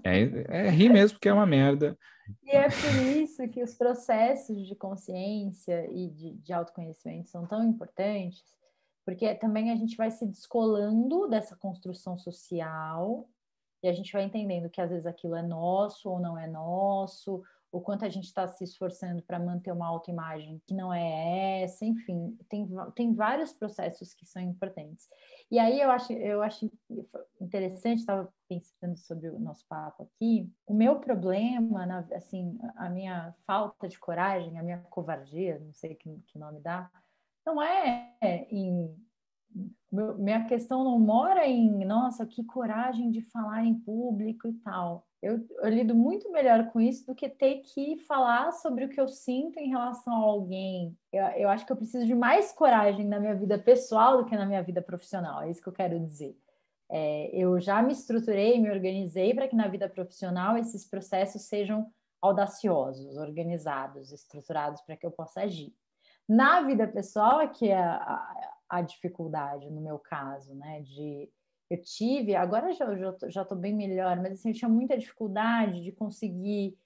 Speaker 1: É rir mesmo porque é uma merda.
Speaker 2: E é por isso que os processos de consciência e de autoconhecimento são tão importantes, porque também a gente vai se descolando dessa construção social e a gente vai entendendo que às vezes aquilo é nosso ou não é nosso, o quanto a gente está se esforçando para manter uma autoimagem que não é essa, enfim, tem vários processos que são importantes. E aí eu acho interessante, estava pensando sobre o nosso papo aqui, o meu problema, assim, a minha falta de coragem, a minha covardia, não sei que nome dá, não é em minha questão não mora em, nossa, que coragem de falar em público e tal. Eu lido muito melhor com isso do que ter que falar sobre o que eu sinto em relação a alguém. Eu acho que eu preciso de mais coragem na minha vida pessoal do que na minha vida profissional. É isso que eu quero dizer. Eu já me estruturei, me organizei para que na vida profissional esses processos sejam audaciosos, organizados, estruturados para que eu possa agir. Na vida pessoal é que é a dificuldade, no meu caso, né? Eu tive, agora já estou bem melhor, mas assim, eu tinha muita dificuldade de conseguir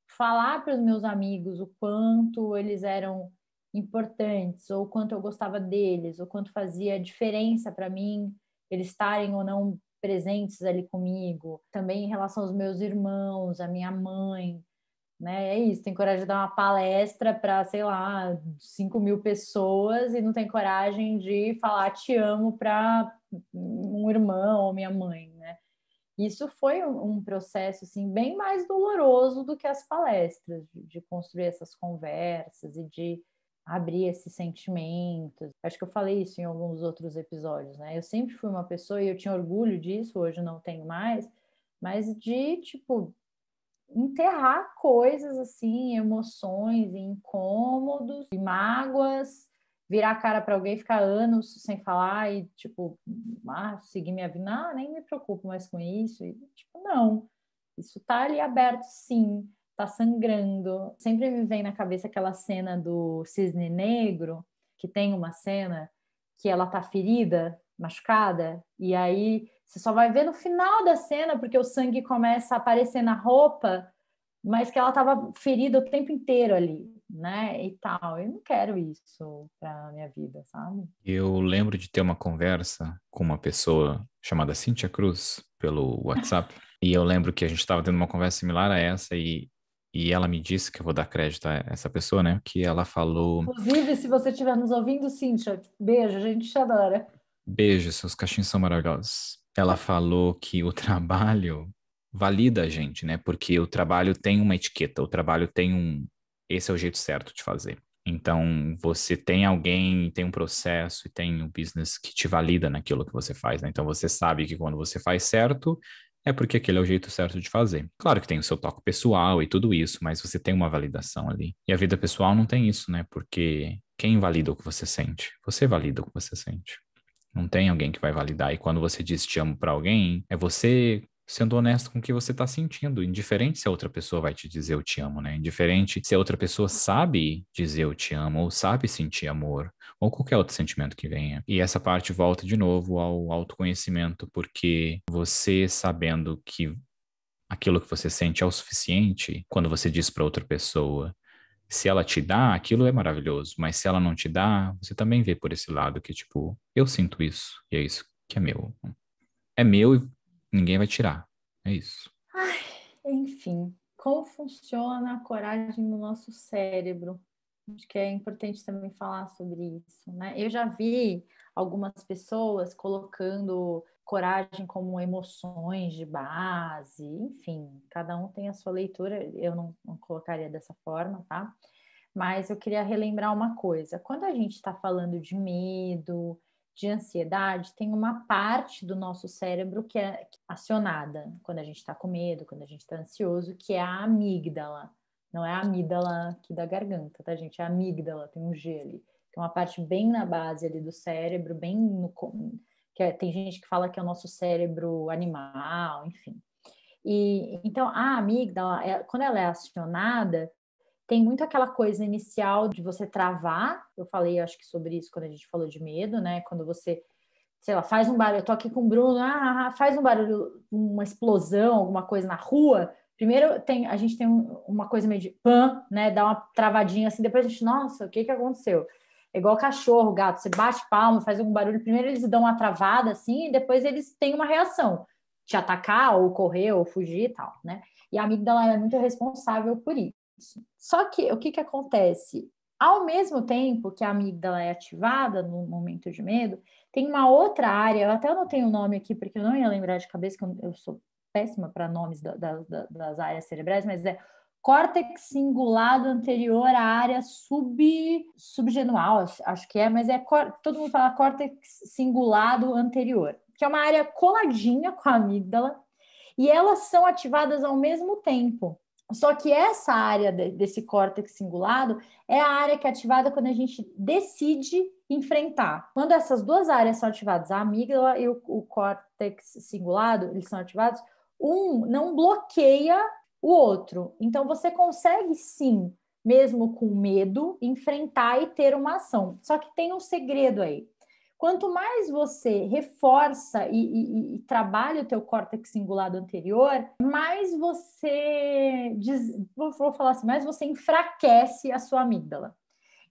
Speaker 2: falar para os meus amigos o quanto eles eram importantes, ou o quanto eu gostava deles, ou quanto fazia diferença para mim eles estarem ou não presentes ali comigo. Também em relação aos meus irmãos, a minha mãe, né? É isso, tem coragem de dar uma palestra para, sei lá, 5.000 pessoas e não tem coragem de falar te amo para um irmão ou minha mãe, né? Isso foi um processo assim bem mais doloroso do que as palestras, de construir essas conversas e de abrir esses sentimentos. Acho que eu falei isso em alguns outros episódios, né? Eu sempre fui uma pessoa e eu tinha orgulho disso, hoje não tenho mais, mas de tipo enterrar coisas assim, emoções, incômodos, e mágoas, virar a cara para alguém, ficar anos sem falar e tipo, seguir minha vida, nem me preocupo mais com isso, e, tipo, não. Isso tá ali aberto, sim, tá sangrando. Sempre me vem na cabeça aquela cena do Cisne Negro, que tem uma cena que ela tá ferida, machucada, e aí você só vai ver no final da cena, porque o sangue começa a aparecer na roupa, mas que ela estava ferida o tempo inteiro ali. né? E tal. Eu não quero isso para minha vida, sabe?
Speaker 1: Eu lembro de ter uma conversa com uma pessoa chamada Cíntia Cruz pelo WhatsApp, e eu lembro que a gente estava tendo uma conversa similar a essa, e ela me disse, que eu vou dar crédito a essa pessoa, né? Que ela falou:
Speaker 2: Inclusive, se você estiver nos ouvindo, Cíntia, beijo, a gente te adora.
Speaker 1: beijo, seus cachinhos são maravilhosos. Ela falou que o trabalho valida a gente, né? Porque o trabalho tem uma etiqueta, o trabalho tem um. Esse é o jeito certo de fazer. Então, você tem alguém, tem um processo e tem um business que te valida naquilo que você faz, né? Então, você sabe que quando você faz certo, é porque aquele é o jeito certo de fazer. Claro que tem o seu toque pessoal e tudo isso, mas você tem uma validação ali. E a vida pessoal não tem isso, né? Porque quem valida o que você sente? Você valida o que você sente. Não tem alguém que vai validar. E quando você diz te amo pra alguém, é você sendo honesto com o que você tá sentindo, indiferente se a outra pessoa vai te dizer eu te amo, né? Indiferente se a outra pessoa sabe dizer eu te amo, ou sabe sentir amor, ou qualquer outro sentimento que venha. E essa parte volta de novo ao autoconhecimento, porque você sabendo que aquilo que você sente é o suficiente, quando você diz para outra pessoa, se ela te dá, aquilo é maravilhoso, mas se ela não te dá, você também vê por esse lado que, tipo, eu sinto isso, e é isso que é meu. É meu e ninguém vai tirar. É isso.
Speaker 2: Ai, enfim, como funciona a coragem no nosso cérebro? Acho que é importante também falar sobre isso, né? Eu já vi algumas pessoas colocando coragem como emoções de base, enfim, cada um tem a sua leitura, eu não colocaria dessa forma, tá? Mas eu queria relembrar uma coisa: quando a gente está falando de medo, de ansiedade, tem uma parte do nosso cérebro que é acionada quando a gente está com medo, quando a gente está ansioso, que é a amígdala. Não é a amígdala aqui da garganta, tá, gente? É a amígdala, tem um G ali. Tem uma parte bem na base ali do cérebro, bem no. Tem gente que fala que é o nosso cérebro animal, enfim. E então a amígdala, quando ela é acionada, tem muito aquela coisa inicial de você travar. Eu falei, acho que sobre isso quando a gente falou de medo, né? Quando você, sei lá, faz um barulho. Eu tô aqui com o Bruno, faz um barulho, uma explosão, alguma coisa na rua. Primeiro a gente tem uma coisa meio de pã, né? Dá uma travadinha assim, depois a gente, nossa, o que aconteceu? É igual cachorro, gato, você bate palma, faz algum barulho, primeiro eles dão uma travada assim, e depois eles têm uma reação, te atacar, ou correr, ou fugir e tal, né? E a amígdala é muito responsável por isso. Só que o que acontece? Ao mesmo tempo que a amígdala é ativada no momento de medo, tem uma outra área, eu até não tenho o nome aqui porque eu não ia lembrar de cabeça, que eu sou péssima para nomes das áreas cerebrais, mas é córtex cingulado anterior à área subgenual, acho que é, mas todo mundo fala córtex cingulado anterior, que é uma área coladinha com a amígdala, e elas são ativadas ao mesmo tempo. Só que essa área desse córtex cingulado é a área que é ativada quando a gente decide enfrentar. Quando essas duas áreas são ativadas, a amígdala e o córtex cingulado, eles são ativados, um não bloqueia o outro. Então você consegue sim, mesmo com medo, enfrentar e ter uma ação. Só que tem um segredo aí. Quanto mais você reforça e trabalha o teu córtex cingulado anterior, mais você, vou falar assim, mais você enfraquece a sua amígdala.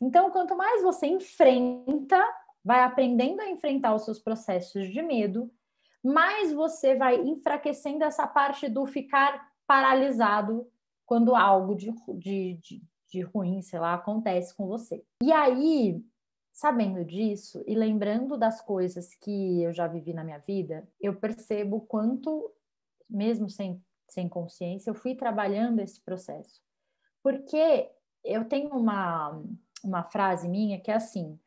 Speaker 2: Então, quanto mais você enfrenta, vai aprendendo a enfrentar os seus processos de medo, mais você vai enfraquecendo essa parte do ficar paralisado quando algo de ruim, sei lá, acontece com você. E aí, sabendo disso e lembrando das coisas que eu já vivi na minha vida, eu percebo quanto, mesmo sem consciência, eu fui trabalhando esse processo. Porque eu tenho uma frase minha que é assim: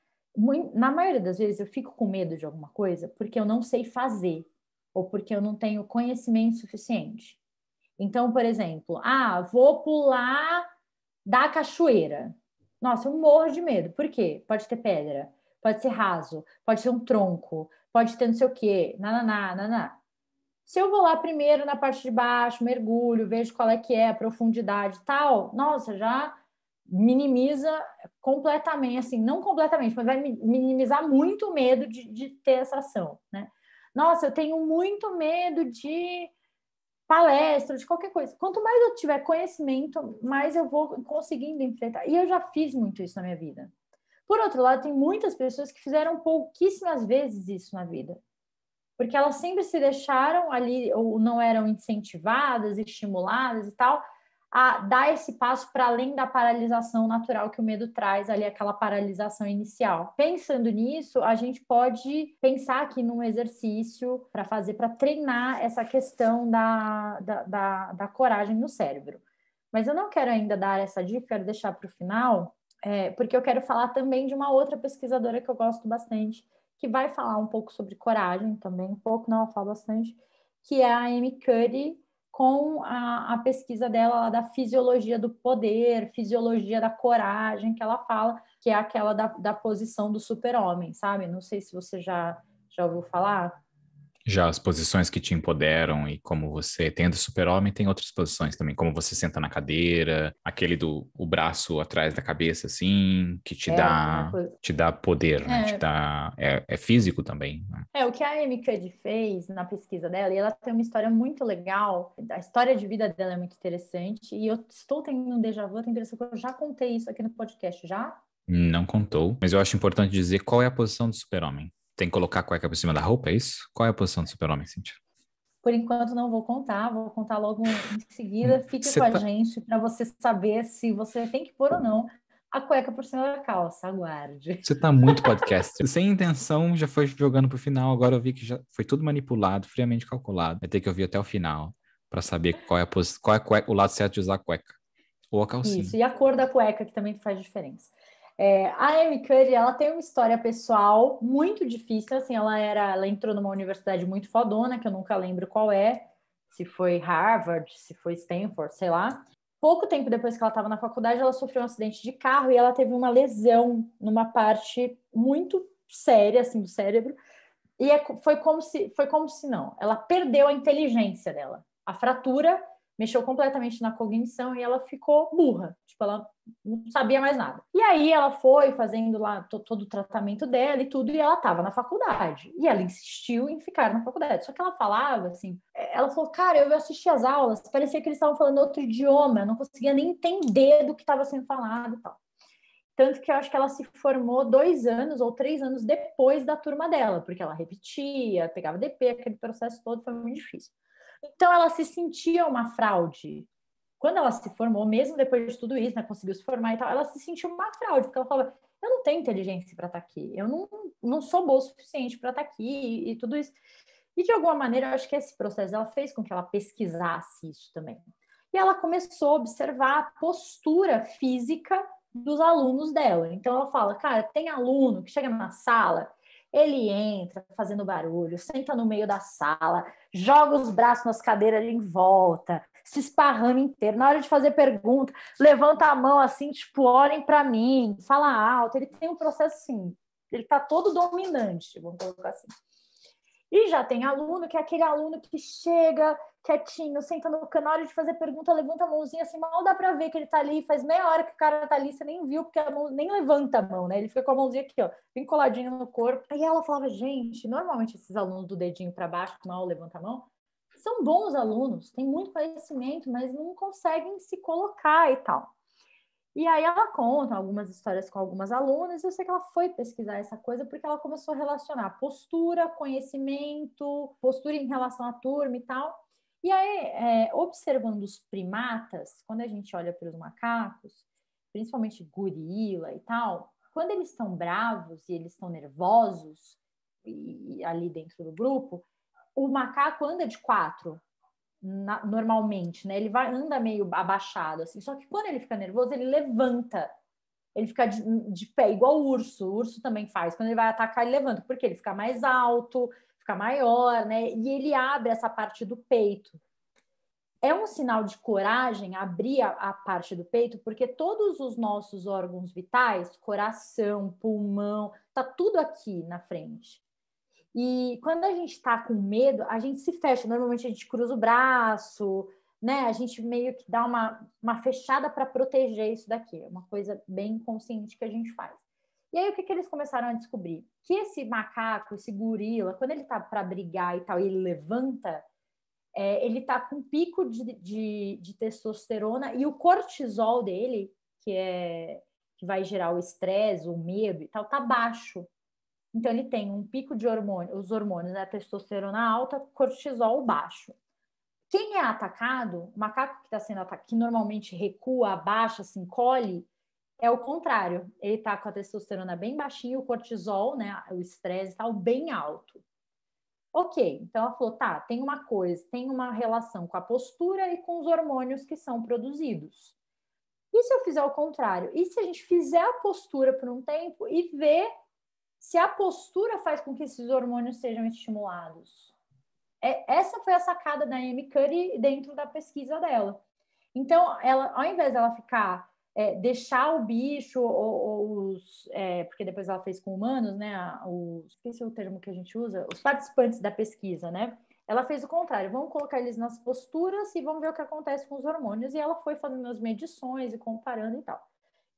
Speaker 2: na maioria das vezes eu fico com medo de alguma coisa porque eu não sei fazer ou porque eu não tenho conhecimento suficiente. Então, por exemplo, vou pular da cachoeira. Nossa, eu morro de medo. Por quê? Pode ter pedra, pode ser raso, pode ser um tronco, pode ter não sei o quê, nananá. Se eu vou lá primeiro na parte de baixo, mergulho, vejo qual é que é a profundidade e tal, nossa, já minimiza completamente, assim, não completamente, mas vai minimizar muito o medo de ter essa ação, né? Nossa, eu tenho muito medo de palestra, de qualquer coisa. Quanto mais eu tiver conhecimento, mais eu vou conseguindo enfrentar. E eu já fiz muito isso na minha vida. Por outro lado, tem muitas pessoas que fizeram pouquíssimas vezes isso na vida. Porque elas sempre se deixaram ali, ou não eram incentivadas, estimuladas e tal, a dar esse passo para além da paralisação natural que o medo traz, ali aquela paralisação inicial. Pensando nisso, a gente pode pensar aqui num exercício para fazer, para treinar essa questão da coragem no cérebro. Mas eu não quero ainda dar essa dica, quero deixar para o final, porque eu quero falar também de uma outra pesquisadora que eu gosto bastante, que vai falar um pouco sobre coragem também, um pouco, não, ela fala bastante, que é a Amy Cuddy, com a pesquisa dela lá da fisiologia do poder, fisiologia da coragem, que ela fala, que é aquela da posição do super-homem, sabe? Não sei se você já ouviu falar.
Speaker 1: Já as posições que te empoderam e como você, tendo super-homem, tem outras posições também, como você senta na cadeira, aquele do o braço atrás da cabeça, assim, que te dá poder, né? É físico também, né?
Speaker 2: O que a Amy Cuddy fez na pesquisa dela, e ela tem uma história muito legal, a história de vida dela é muito interessante, e eu estou tendo um déjà vu, tem impressão que eu já contei isso aqui no podcast, já?
Speaker 1: Não contou, mas eu acho importante dizer qual é a posição do super-homem. Tem que colocar a cueca por cima da roupa, é isso? Qual é a posição do super-homem, Cíntia?
Speaker 2: Por enquanto não vou contar logo em seguida. Fique
Speaker 1: Você
Speaker 2: com a
Speaker 1: tá,
Speaker 2: gente para você saber se você tem que pôr ou não a cueca por cima da calça. Aguarde.
Speaker 1: você tá muito podcast. Sem intenção, já foi jogando pro final. Agora eu vi que já foi tudo manipulado, friamente calculado. Vai ter que ouvir até o final para saber qual é o lado certo de usar a cueca ou a calcinha.
Speaker 2: Isso, e a cor da cueca, que também faz diferença. A Amy Cuddy, ela tem uma história pessoal muito difícil, assim, ela entrou numa universidade muito fodona, que eu nunca lembro qual é, se foi Harvard, se foi Stanford, sei lá. Pouco tempo depois que ela estava na faculdade, ela sofreu um acidente de carro e ela teve uma lesão numa parte muito séria, assim, do cérebro, e foi como se não, ela perdeu a inteligência dela. A fratura mexeu completamente na cognição e ela ficou burra. Tipo, ela não sabia mais nada. E aí ela foi fazendo lá todo o tratamento dela e tudo, e ela estava na faculdade. E ela insistiu em ficar na faculdade. Só que ela falava assim, ela falou, cara, eu assisti as aulas, parecia que eles estavam falando outro idioma, eu não conseguia nem entender do que estava sendo falado e tal. Tanto que eu acho que ela se formou 2 anos ou 3 anos depois da turma dela, porque ela repetia, pegava DP, aquele processo todo foi muito difícil. Então ela se sentia uma fraude. Quando ela se formou, mesmo depois de tudo isso, né, conseguiu se formar e tal, ela se sentiu uma fraude, porque ela falava, eu não tenho inteligência para estar aqui, eu não sou boa o suficiente para estar aqui e tudo isso. E de alguma maneira, eu acho que esse processo ela fez com que ela pesquisasse isso também. E ela começou a observar a postura física dos alunos dela. Então ela fala, cara, tem aluno que chega na sala, ele entra fazendo barulho, senta no meio da sala, joga os braços nas cadeiras em volta, se esparrama inteiro. Na hora de fazer pergunta, levanta a mão assim, tipo, olhem para mim, fala alto. Ele tem um processo assim, ele tá todo dominante, vamos colocar assim. E já tem aluno que é aquele aluno que chega quietinho, senta no canto, na hora de fazer pergunta, levanta a mãozinha assim, mal dá para ver que ele tá ali, faz meia hora que o cara tá ali, você nem viu, porque a mão nem levanta a mão, né? Ele fica com a mãozinha aqui, ó, bem coladinho no corpo. Aí ela falava, gente, normalmente esses alunos do dedinho para baixo, que mal levanta a mão, são bons alunos, têm muito conhecimento, mas não conseguem se colocar e tal. E aí ela conta algumas histórias com algumas alunas, e eu sei que ela foi pesquisar essa coisa porque ela começou a relacionar postura, conhecimento, postura em relação à turma e tal. E aí, observando os primatas, quando a gente olha para os macacos, principalmente gorila e tal, quando eles estão bravos e eles estão nervosos, e ali dentro do grupo, o macaco anda de 4, normalmente, né? Ele anda meio abaixado, assim. Só que quando ele fica nervoso, ele levanta. Ele fica de pé, igual o urso. O urso também faz. Quando ele vai atacar, ele levanta. Porque ele fica mais alto, fica maior, né? E ele abre essa parte do peito. É um sinal de coragem abrir a parte do peito, porque todos os nossos órgãos vitais, coração, pulmão, tá tudo aqui na frente. E quando a gente está com medo, a gente se fecha. Normalmente a gente cruza o braço, né? A gente meio que dá uma fechada para proteger isso daqui. É uma coisa bem consciente que a gente faz. E aí o que eles começaram a descobrir? Que esse macaco, esse gorila, quando ele tá para brigar e tal, e ele levanta, ele tá com pico de testosterona e o cortisol dele, que vai gerar o estresse, o medo e tal, tá baixo. Então, ele tem um pico de hormônio, os hormônios, né? Testosterona alta, cortisol baixo. Quem é atacado, o macaco que está sendo atacado, que normalmente recua, abaixa, se encolhe, é o contrário. Ele está com a testosterona bem baixinha, o cortisol, né? O estresse e tal, bem alto. Ok, então ela falou, tá, tem uma coisa, tem uma relação com a postura e com os hormônios que são produzidos. E se eu fizer o contrário? E se a gente fizer a postura por um tempo e ver se a postura faz com que esses hormônios sejam estimulados? Essa foi a sacada da Amy Cuddy dentro da pesquisa dela. Então, ela, ao invés dela ficar, deixar o bicho, porque depois ela fez com humanos, né? Esqueci o termo que a gente usa, os participantes da pesquisa, né? Ela fez o contrário, vamos colocar eles nas posturas e vamos ver o que acontece com os hormônios. E ela foi fazendo as medições e comparando e tal.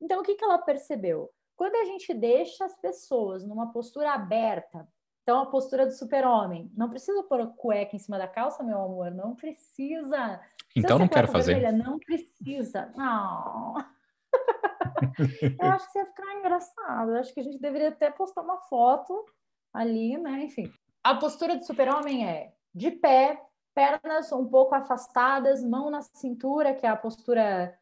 Speaker 2: Então, o que ela percebeu? Quando a gente deixa as pessoas numa postura aberta, então a postura do super-homem, não precisa pôr cueca em cima da calça, meu amor, não precisa.
Speaker 1: Então não quero fazer.
Speaker 2: Vermelha, não precisa. Não. Eu acho que isso ia ficar engraçado. Eu acho que a gente deveria até postar uma foto ali, né? Enfim. A postura do super-homem é de pé, pernas um pouco afastadas, mão na cintura, que é a postura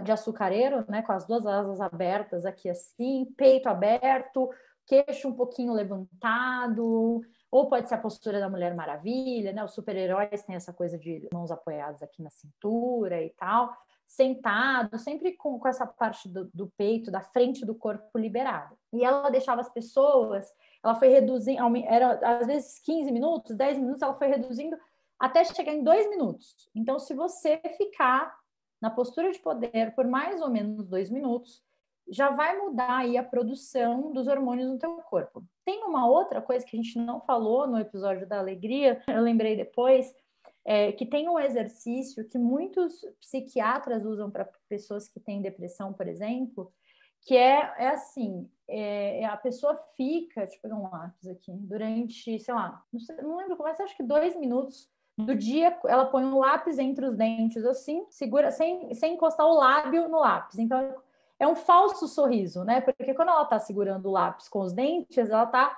Speaker 2: de açucareiro, né? Com as duas asas abertas aqui assim, peito aberto, queixo um pouquinho levantado, ou pode ser a postura da Mulher Maravilha, né? Os super-heróis têm essa coisa de mãos apoiadas aqui na cintura e tal, sentado, sempre com essa parte do peito, da frente do corpo liberada. E ela deixava as pessoas, ela foi reduzindo, era às vezes 15 minutos, 10 minutos, ela foi reduzindo até chegar em 2 minutos. Então, se você ficar na postura de poder por mais ou menos 2 minutos, já vai mudar aí a produção dos hormônios no teu corpo. Tem uma outra coisa que a gente não falou no episódio da alegria, eu lembrei depois, que tem um exercício que muitos psiquiatras usam para pessoas que têm depressão, por exemplo, que é assim, a pessoa fica, deixa eu pegar um lápis aqui, durante, sei lá, não lembro como é, acho que 2 minutos do dia, ela põe um lápis entre os dentes, assim, segura, sem encostar o lábio no lápis. Então, é um falso sorriso, né? Porque quando ela tá segurando o lápis com os dentes, ela tá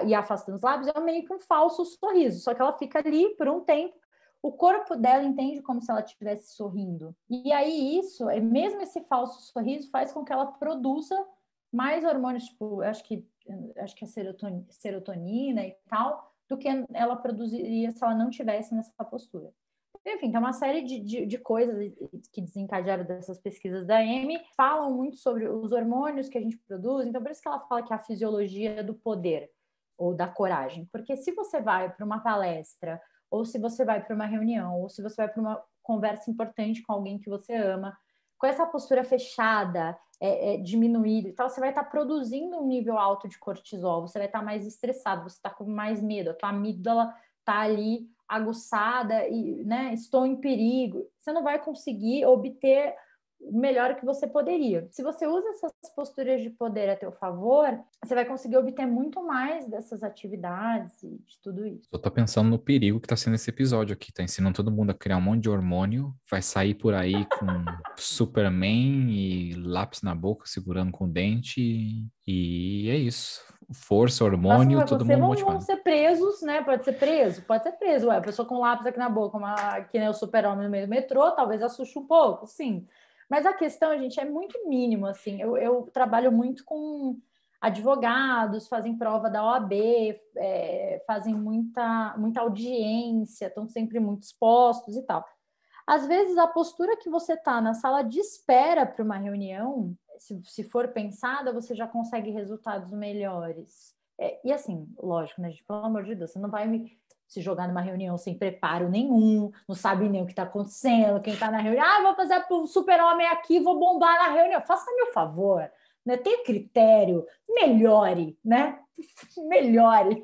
Speaker 2: e afastando os lábios, é meio que um falso sorriso. Só que ela fica ali por um tempo, o corpo dela entende como se ela estivesse sorrindo. E aí isso, mesmo esse falso sorriso, faz com que ela produza mais hormônios, tipo, acho que é serotonina e tal, do que ela produziria se ela não tivesse nessa postura. Enfim, tem uma série de coisas que desencadearam dessas pesquisas da Amy, falam muito sobre os hormônios que a gente produz, então por isso que ela fala que é a fisiologia do poder, ou da coragem. Porque se você vai para uma palestra, ou se você vai para uma reunião, ou se você vai para uma conversa importante com alguém que você ama, com essa postura fechada, diminuída e tal, você vai estar produzindo um nível alto de cortisol, você vai estar mais estressado, você está com mais medo, a tua amígdala está ali aguçada e, né, estou em perigo. Você não vai conseguir obter o melhor que você poderia. Se você usa essas posturas de poder a teu favor, você vai conseguir obter muito mais dessas atividades e de tudo isso.
Speaker 1: Eu tô pensando no perigo que tá sendo esse episódio aqui. Tá ensinando todo mundo a criar um monte de hormônio, vai sair por aí com Superman e lápis na boca, segurando com o dente, e é isso. Força, hormônio, todo mundo motivado.
Speaker 2: Vão ser presos, né? Pode ser preso. Ué, a pessoa com lápis aqui na boca, que nem o super-homem no meio do metrô, talvez assuste um pouco, sim. Mas a questão, gente, é muito mínimo, assim. Eu trabalho muito com advogados, fazem prova da OAB, fazem muita audiência, estão sempre muito expostos e tal. Às vezes, a postura que você está na sala de espera para uma reunião, se for pensada, você já consegue resultados melhores. E assim, lógico, né, gente? Pelo amor de Deus, você não vai se jogar numa reunião sem preparo nenhum, não sabe nem o que está acontecendo, quem está na reunião. Vou fazer o super-homem aqui, vou bombar na reunião. Faça-me o favor, né? Tenha critério, melhore, né? Melhore.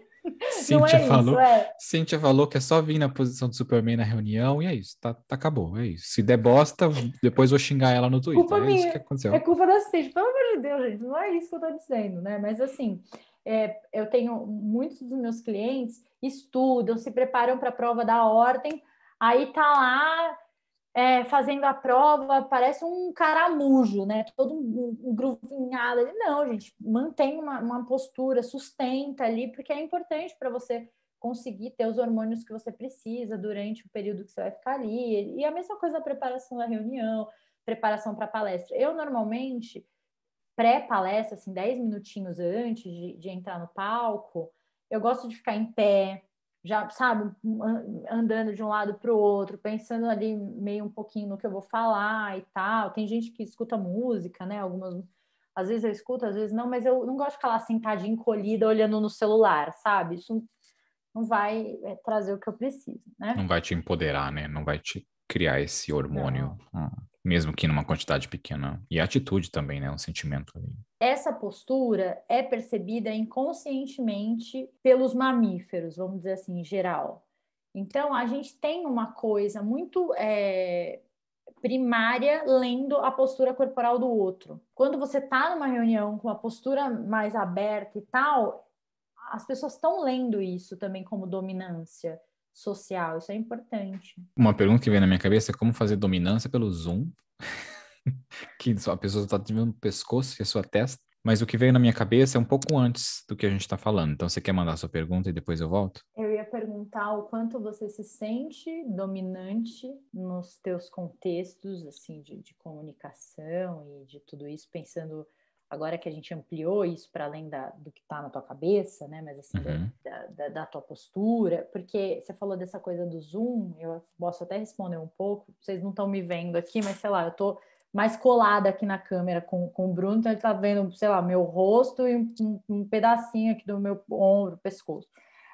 Speaker 1: Cíntia falou que é só vir na posição do Superman na reunião e é isso, acabou, é isso. Se der bosta, depois vou xingar ela no Twitter.
Speaker 2: Culpa
Speaker 1: minha.
Speaker 2: Isso que aconteceu. É culpa da Cíntia, pelo amor de Deus, gente, não é isso que eu tô dizendo, né? Mas assim, eu tenho muitos dos meus clientes estudam, se preparam para a prova da ordem, Aí tá lá fazendo a prova, parece um caramujo, né? Todo um gruvinhado. Não, gente, mantém uma postura, sustenta ali, porque é importante para você conseguir ter os hormônios que você precisa durante o período que você vai ficar ali. E a mesma coisa na preparação da reunião, preparação para a palestra. Eu, normalmente, pré-palestra, assim, 10 minutinhos antes de entrar no palco, eu gosto de ficar em pé, já, sabe, andando de um lado para o outro, pensando ali meio um pouquinho no que eu vou falar e tal. Tem gente que escuta música, né? Às vezes eu escuto, às vezes não, mas eu não gosto de ficar lá sentadinha, encolhida, olhando no celular, sabe? Isso não vai trazer o que eu preciso, né?
Speaker 1: Não vai te empoderar, né? Não vai te criar esse hormônio,
Speaker 2: Não.
Speaker 1: mesmo que numa quantidade pequena. E a atitude também, né? Um sentimento ali.
Speaker 2: Essa postura é percebida inconscientemente pelos mamíferos, vamos dizer assim, em geral. Então, a gente tem uma coisa muito primária lendo a postura corporal do outro. Quando você está numa reunião com uma postura mais aberta e tal, as pessoas estão lendo isso também como dominância social. Isso é importante.
Speaker 1: Uma pergunta que vem na minha cabeça é como fazer dominância pelo Zoom, que a pessoa está vendo o pescoço e a sua testa. Mas o que veio na minha cabeça é um pouco antes do que a gente está falando. Então, você quer mandar a sua pergunta e depois eu volto?
Speaker 2: Eu ia perguntar o quanto você se sente dominante nos teus contextos, assim, de comunicação e de tudo isso, pensando agora que a gente ampliou isso para além do que está na tua cabeça, né? Mas assim,
Speaker 1: Uhum.
Speaker 2: da tua postura, porque você falou dessa coisa do Zoom, eu posso até responder um pouco, vocês não estão me vendo aqui, mas sei lá, eu tô mais colada aqui na câmera com o Bruno, então ele tá vendo, sei lá, meu rosto e um pedacinho aqui do meu ombro, pescoço.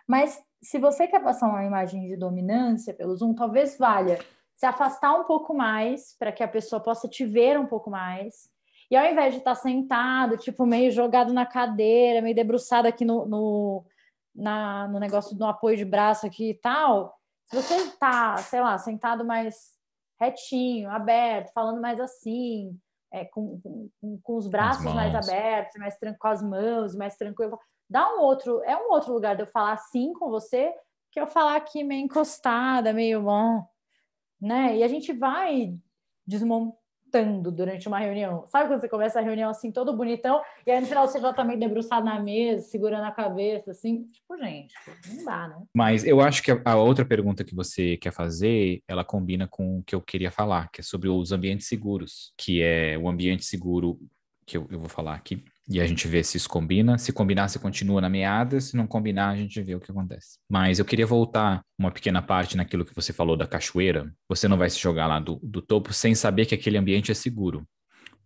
Speaker 2: Mas se você quer passar uma imagem de dominância pelo Zoom, talvez valha se afastar um pouco mais para que a pessoa possa te ver um pouco mais. E ao invés de estar sentado, tipo, meio jogado na cadeira, meio debruçado aqui no negócio do apoio de braço aqui e tal, se você está, sei lá, sentado mais retinho, aberto, falando mais assim, com os
Speaker 1: Com as
Speaker 2: braços mais
Speaker 1: mãos.
Speaker 2: abertos, com as mãos mais tranquilo, um outro lugar de eu falar assim com você que eu falar aqui meio encostada, meio, né? E a gente vai desmontando durante uma reunião. Sabe quando você começa a reunião assim, todo bonitão, e aí no final você já tá meio debruçado na mesa, segurando a cabeça, assim, tipo, gente, não dá, né?
Speaker 1: Mas eu acho que a outra pergunta que você quer fazer, ela combina com o que eu queria falar, que é sobre os ambientes seguros, que é o ambiente seguro que eu vou falar aqui. E a gente vê se isso combina. Se combinar, você continua na meada. Se não combinar, a gente vê o que acontece. Mas eu queria voltar uma pequena parte naquilo que você falou da cachoeira. Você não vai se jogar lá do topo sem saber que aquele ambiente é seguro,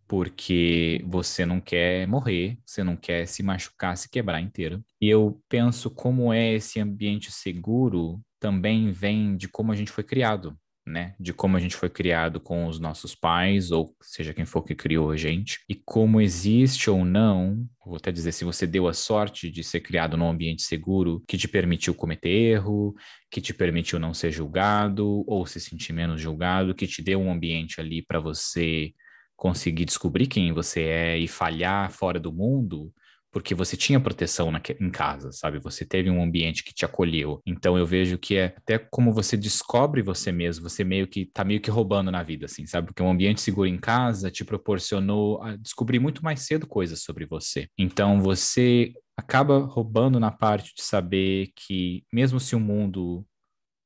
Speaker 1: porque você não quer morrer, você não quer se machucar, se quebrar inteiro. E eu penso como é esse ambiente seguro também vem de como a gente foi criado, né? De como a gente foi criado com os nossos pais, ou seja quem for que criou a gente, e como existe ou não, vou até dizer, se você deu a sorte de ser criado num ambiente seguro que te permitiu cometer erro, que te permitiu não ser julgado ou se sentir menos julgado, que te deu um ambiente ali para você conseguir descobrir quem você é e falhar fora do mundo, porque você tinha proteção em casa, sabe? Você teve um ambiente que te acolheu. Então eu vejo que é até como você descobre você mesmo, você meio que tá meio que roubando na vida, assim, sabe? Porque um ambiente seguro em casa te proporcionou a descobrir muito mais cedo coisas sobre você. Então você acaba roubando na parte de saber que mesmo se o mundo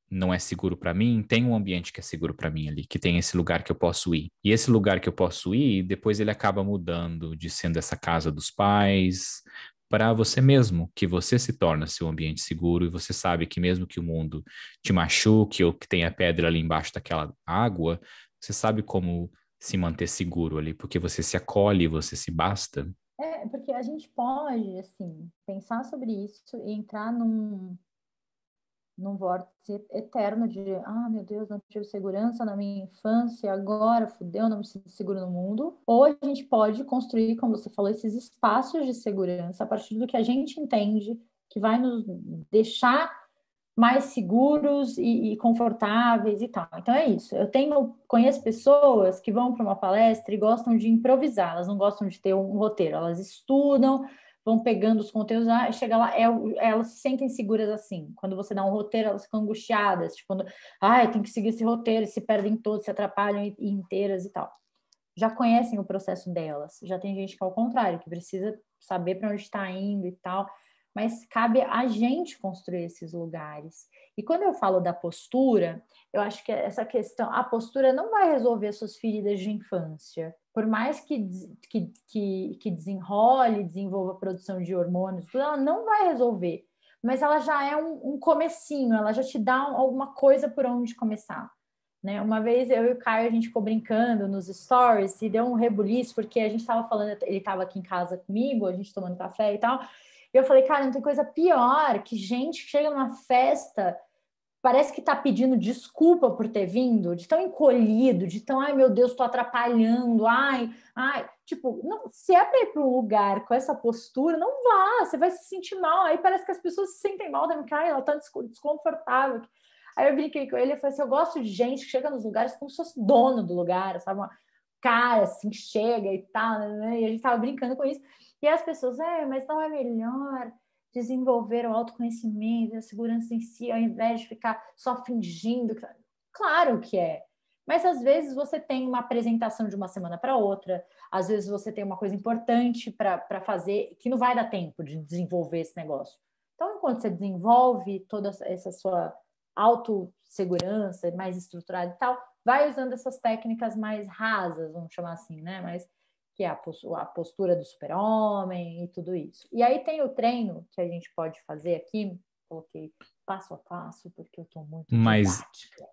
Speaker 1: não é seguro para mim, tem um ambiente que é seguro para mim ali, que tem esse lugar que eu posso ir. E esse lugar que eu posso ir, depois ele acaba mudando de sendo essa casa dos pais para você mesmo, que você se torna seu ambiente seguro e você sabe que mesmo que o mundo te machuque ou que tenha pedra ali embaixo daquela água, você sabe como se manter seguro ali, porque você se acolhe, você se basta.
Speaker 2: Porque a gente pode, assim, pensar sobre isso e entrar num vórtice eterno de, meu Deus, não tive segurança na minha infância, agora fudeu, não me sinto seguro no mundo. Ou a gente pode construir, como você falou, esses espaços de segurança a partir do que a gente entende que vai nos deixar mais seguros e confortáveis e tal. Então é isso. Conheço pessoas que vão para uma palestra e gostam de improvisar, elas não gostam de ter um roteiro, elas estudam, vão pegando os conteúdos, chega lá, elas se sentem seguras assim. Quando você dá um roteiro, elas ficam angustiadas, tipo, tem que seguir esse roteiro, se perdem todos, se atrapalham inteiras e tal. Já conhecem o processo delas. Já tem gente que é ao contrário, que precisa saber para onde está indo e tal. Mas cabe a gente construir esses lugares. E quando eu falo da postura, eu acho que essa questão, a postura não vai resolver suas feridas de infância. Por mais que desenrole, desenvolva a produção de hormônios, tudo, ela não vai resolver. Mas ela já é um comecinho, ela já te dá alguma coisa por onde começar. Né? Uma vez eu e o Caio, a gente ficou brincando nos stories e deu um rebuliço, porque a gente estava falando, ele estava aqui em casa comigo, a gente tomando café e tal, e eu falei, cara, não tem coisa pior que gente que chega numa festa, parece que está pedindo desculpa por ter vindo, de tão encolhido, de tão, ai meu Deus, estou atrapalhando, tipo, não, se é para ir para um lugar com essa postura, não vá, você vai se sentir mal, aí parece que as pessoas se sentem mal, também, cara, ela está desconfortável. Aí eu brinquei com ele e falei assim, eu gosto de gente que chega nos lugares como se fosse dono do lugar, sabe? Uma cara assim, que chega e tal, né? E a gente tava brincando com isso. E as pessoas, mas não é melhor desenvolver o autoconhecimento, a segurança em si, ao invés de ficar só fingindo? Claro que é. Mas às vezes você tem uma apresentação de uma semana para outra, às vezes você tem uma coisa importante para fazer que não vai dar tempo de desenvolver esse negócio. Então, enquanto você desenvolve toda essa sua autossegurança, mais estruturada e tal, vai usando essas técnicas mais rasas, vamos chamar assim, né? Mas que é a postura do super-homem e tudo isso. E aí tem o treino que a gente pode fazer aqui, coloquei passo a passo, porque eu estou muito
Speaker 1: Mas
Speaker 2: didática.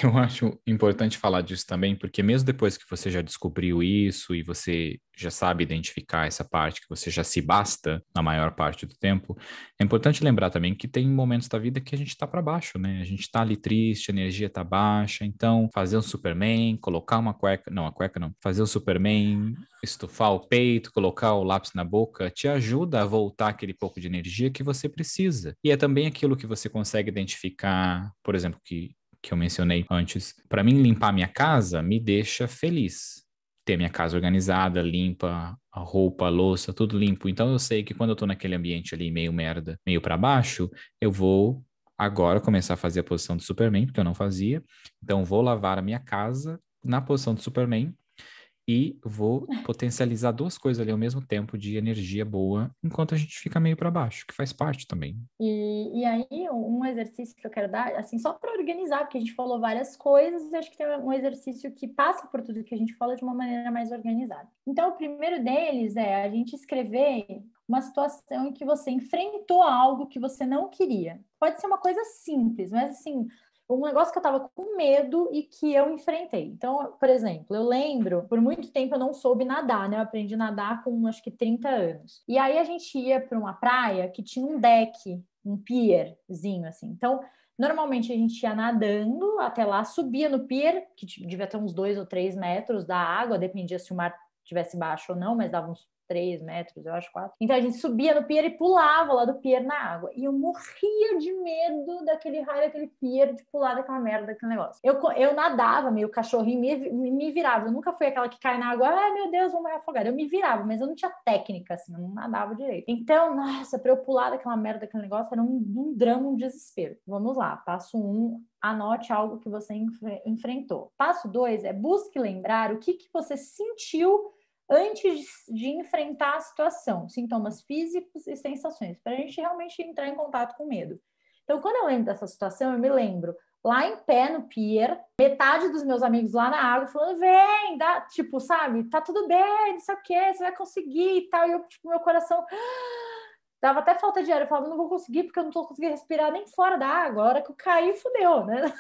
Speaker 1: eu acho importante falar disso também, porque mesmo depois que você já descobriu isso e você já sabe identificar essa parte, que você já se basta na maior parte do tempo, é importante lembrar também que tem momentos da vida que a gente tá para baixo, né? A gente tá ali triste, a energia tá baixa, então fazer um Superman, colocar uma cueca, não, a cueca não, fazer um Superman, estufar o peito, colocar o lápis na boca, te ajuda a voltar aquele pouco de energia que você precisa. E é também aquilo que você consegue identificar, por exemplo, que eu mencionei antes, para mim limpar minha casa me deixa feliz. Ter minha casa organizada, limpa, a roupa, a louça, tudo limpo. Então eu sei que quando eu tô naquele ambiente ali meio merda, meio para baixo, eu vou agora começar a fazer a posição do Superman, porque eu não fazia. Então vou lavar a minha casa na posição do Superman e vou potencializar duas coisas ali ao mesmo tempo de energia boa, enquanto a gente fica meio para baixo, que faz parte também.
Speaker 2: E aí, um exercício que eu quero dar, assim, só para organizar, porque a gente falou várias coisas, e acho que tem um exercício que passa por tudo que a gente fala de uma maneira mais organizada. Então, o primeiro deles é a gente escrever uma situação em que você enfrentou algo que você não queria. Pode ser uma coisa simples, mas assim, um negócio que eu estava com medo e que eu enfrentei. Então, por exemplo, eu lembro, por muito tempo eu não soube nadar, né? Eu aprendi a nadar com acho que 30 anos. E aí a gente ia para uma praia que tinha um deck, um pierzinho, assim. Então, normalmente a gente ia nadando até lá, subia no pier, que devia ter uns 2 ou 3 metros da água, dependia se o mar estivesse baixo ou não, mas dava uns 3 metros, eu acho, 4. Então a gente subia no pier e pulava lá do pier na água. E eu morria de medo daquele raio, daquele pier, de pular daquela merda, daquele negócio. Eu nadava meio cachorrinho, me virava. Eu nunca fui aquela que cai na água, ai meu Deus, vou morrer afogada. Eu me virava, mas eu não tinha técnica, assim, eu não nadava direito. Então, nossa, pra eu pular daquela merda, daquele negócio, era um drama, um desespero. Vamos lá, passo 1, anote algo que você enfrentou. Passo 2 é busque lembrar o que você sentiu antes de enfrentar a situação, sintomas físicos e sensações, para a gente realmente entrar em contato com o medo. Então, quando eu lembro dessa situação, eu me lembro lá em pé no pier, metade dos meus amigos lá na água falando, vem, dá, tipo, sabe, tá tudo bem, não sei o que, você vai conseguir e tal, e eu, tipo, meu coração dava até falta de ar, eu falava, não vou conseguir porque eu não tô conseguindo respirar nem fora da água, a hora que eu caí, fudeu, né?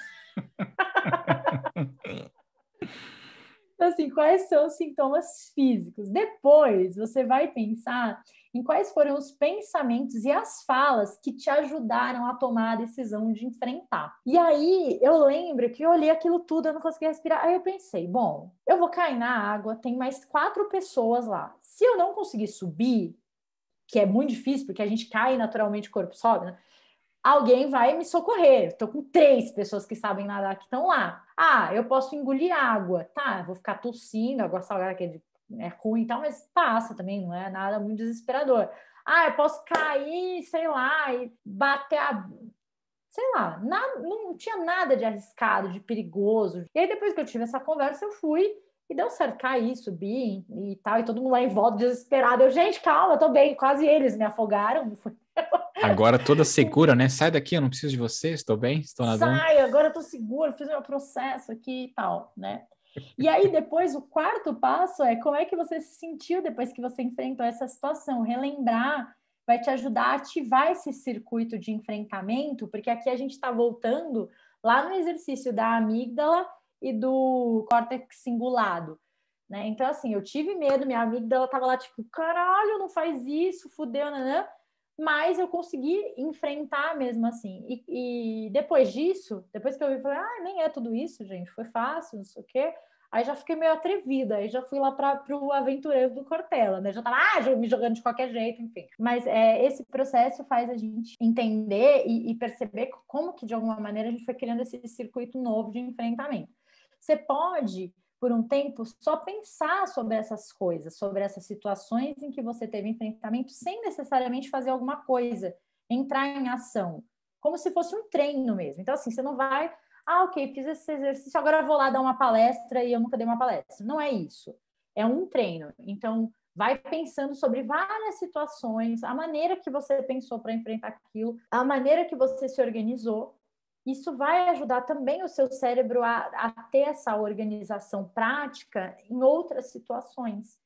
Speaker 2: Assim, quais são os sintomas físicos? Depois, você vai pensar em quais foram os pensamentos e as falas que te ajudaram a tomar a decisão de enfrentar. E aí, eu lembro que eu olhei aquilo tudo, eu não conseguia respirar. Aí eu pensei, bom, eu vou cair na água, tem mais 4 pessoas lá. Se eu não conseguir subir, que é muito difícil, porque a gente cai naturalmente, o corpo sobe, né? Alguém vai me socorrer. Estou com 3 pessoas que sabem nadar que estão lá. Ah, eu posso engolir água. Tá, vou ficar tossindo, água salgada, é ruim e tal, mas passa também, não é nada muito desesperador. Eu posso cair, sei lá, e bater sei lá, não tinha nada de arriscado, de perigoso. E aí, depois que eu tive essa conversa, eu fui e deu certo, caí, subi e tal, e todo mundo lá em volta, desesperado. Eu, gente, calma, eu tô bem. Quase eles me afogaram. Não foi.
Speaker 1: Agora toda segura, né? Sai daqui, eu não preciso de você, estou bem, estou nadando.
Speaker 2: Sai, agora eu tô seguro, fiz meu processo aqui e tal, né? E aí, depois, o quarto passo é como é que você se sentiu depois que você enfrentou essa situação. Relembrar vai te ajudar a ativar esse circuito de enfrentamento, porque aqui a gente está voltando lá no exercício da amígdala e do córtex cingulado, né? Então, assim, eu tive medo, minha amígdala estava lá, tipo, caralho, não faz isso, fudeu, né? Mas eu consegui enfrentar mesmo assim. E depois disso, depois que eu vi, falei, nem é tudo isso, gente, foi fácil, não sei o quê. Aí já fiquei meio atrevida, aí já fui lá para o aventureiro do Cortella, né? Já tava me jogando de qualquer jeito, enfim. Mas esse processo faz a gente entender e perceber como que, de alguma maneira, a gente foi criando esse circuito novo de enfrentamento. Você pode, por um tempo, só pensar sobre essas coisas, sobre essas situações em que você teve enfrentamento, sem necessariamente fazer alguma coisa, entrar em ação, como se fosse um treino mesmo. Então, assim, você não vai, ok, fiz esse exercício, agora eu vou lá dar uma palestra e eu nunca dei uma palestra. Não é isso. É um treino. Então, vai pensando sobre várias situações, a maneira que você pensou para enfrentar aquilo, a maneira que você se organizou. Isso vai ajudar também o seu cérebro a ter essa organização prática em outras situações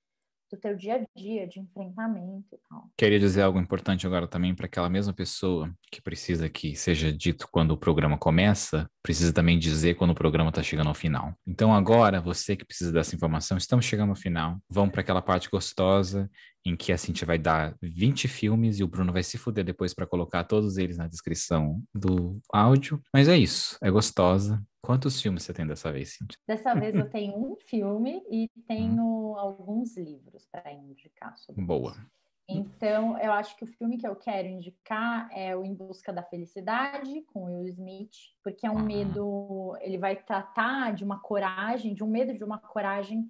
Speaker 2: do teu dia a dia, de enfrentamento e tal.
Speaker 1: Queria dizer algo importante agora também para aquela mesma pessoa que precisa que seja dito quando o programa começa, precisa também dizer quando o programa está chegando ao final. Então agora, você que precisa dessa informação, estamos chegando ao final, vamos para aquela parte gostosa em que a Cintia vai dar 20 filmes e o Bruno vai se fuder depois para colocar todos eles na descrição do áudio. Mas é isso, é gostosa. Quantos filmes você tem dessa vez, Cintia?
Speaker 2: Dessa vez eu tenho um filme e tenho alguns livros para indicar sobre
Speaker 1: Boa.
Speaker 2: isso. Então, eu acho que o filme que eu quero indicar é o Em Busca da Felicidade, com Will Smith, porque é um medo, ele vai tratar de uma coragem, de um medo de uma coragem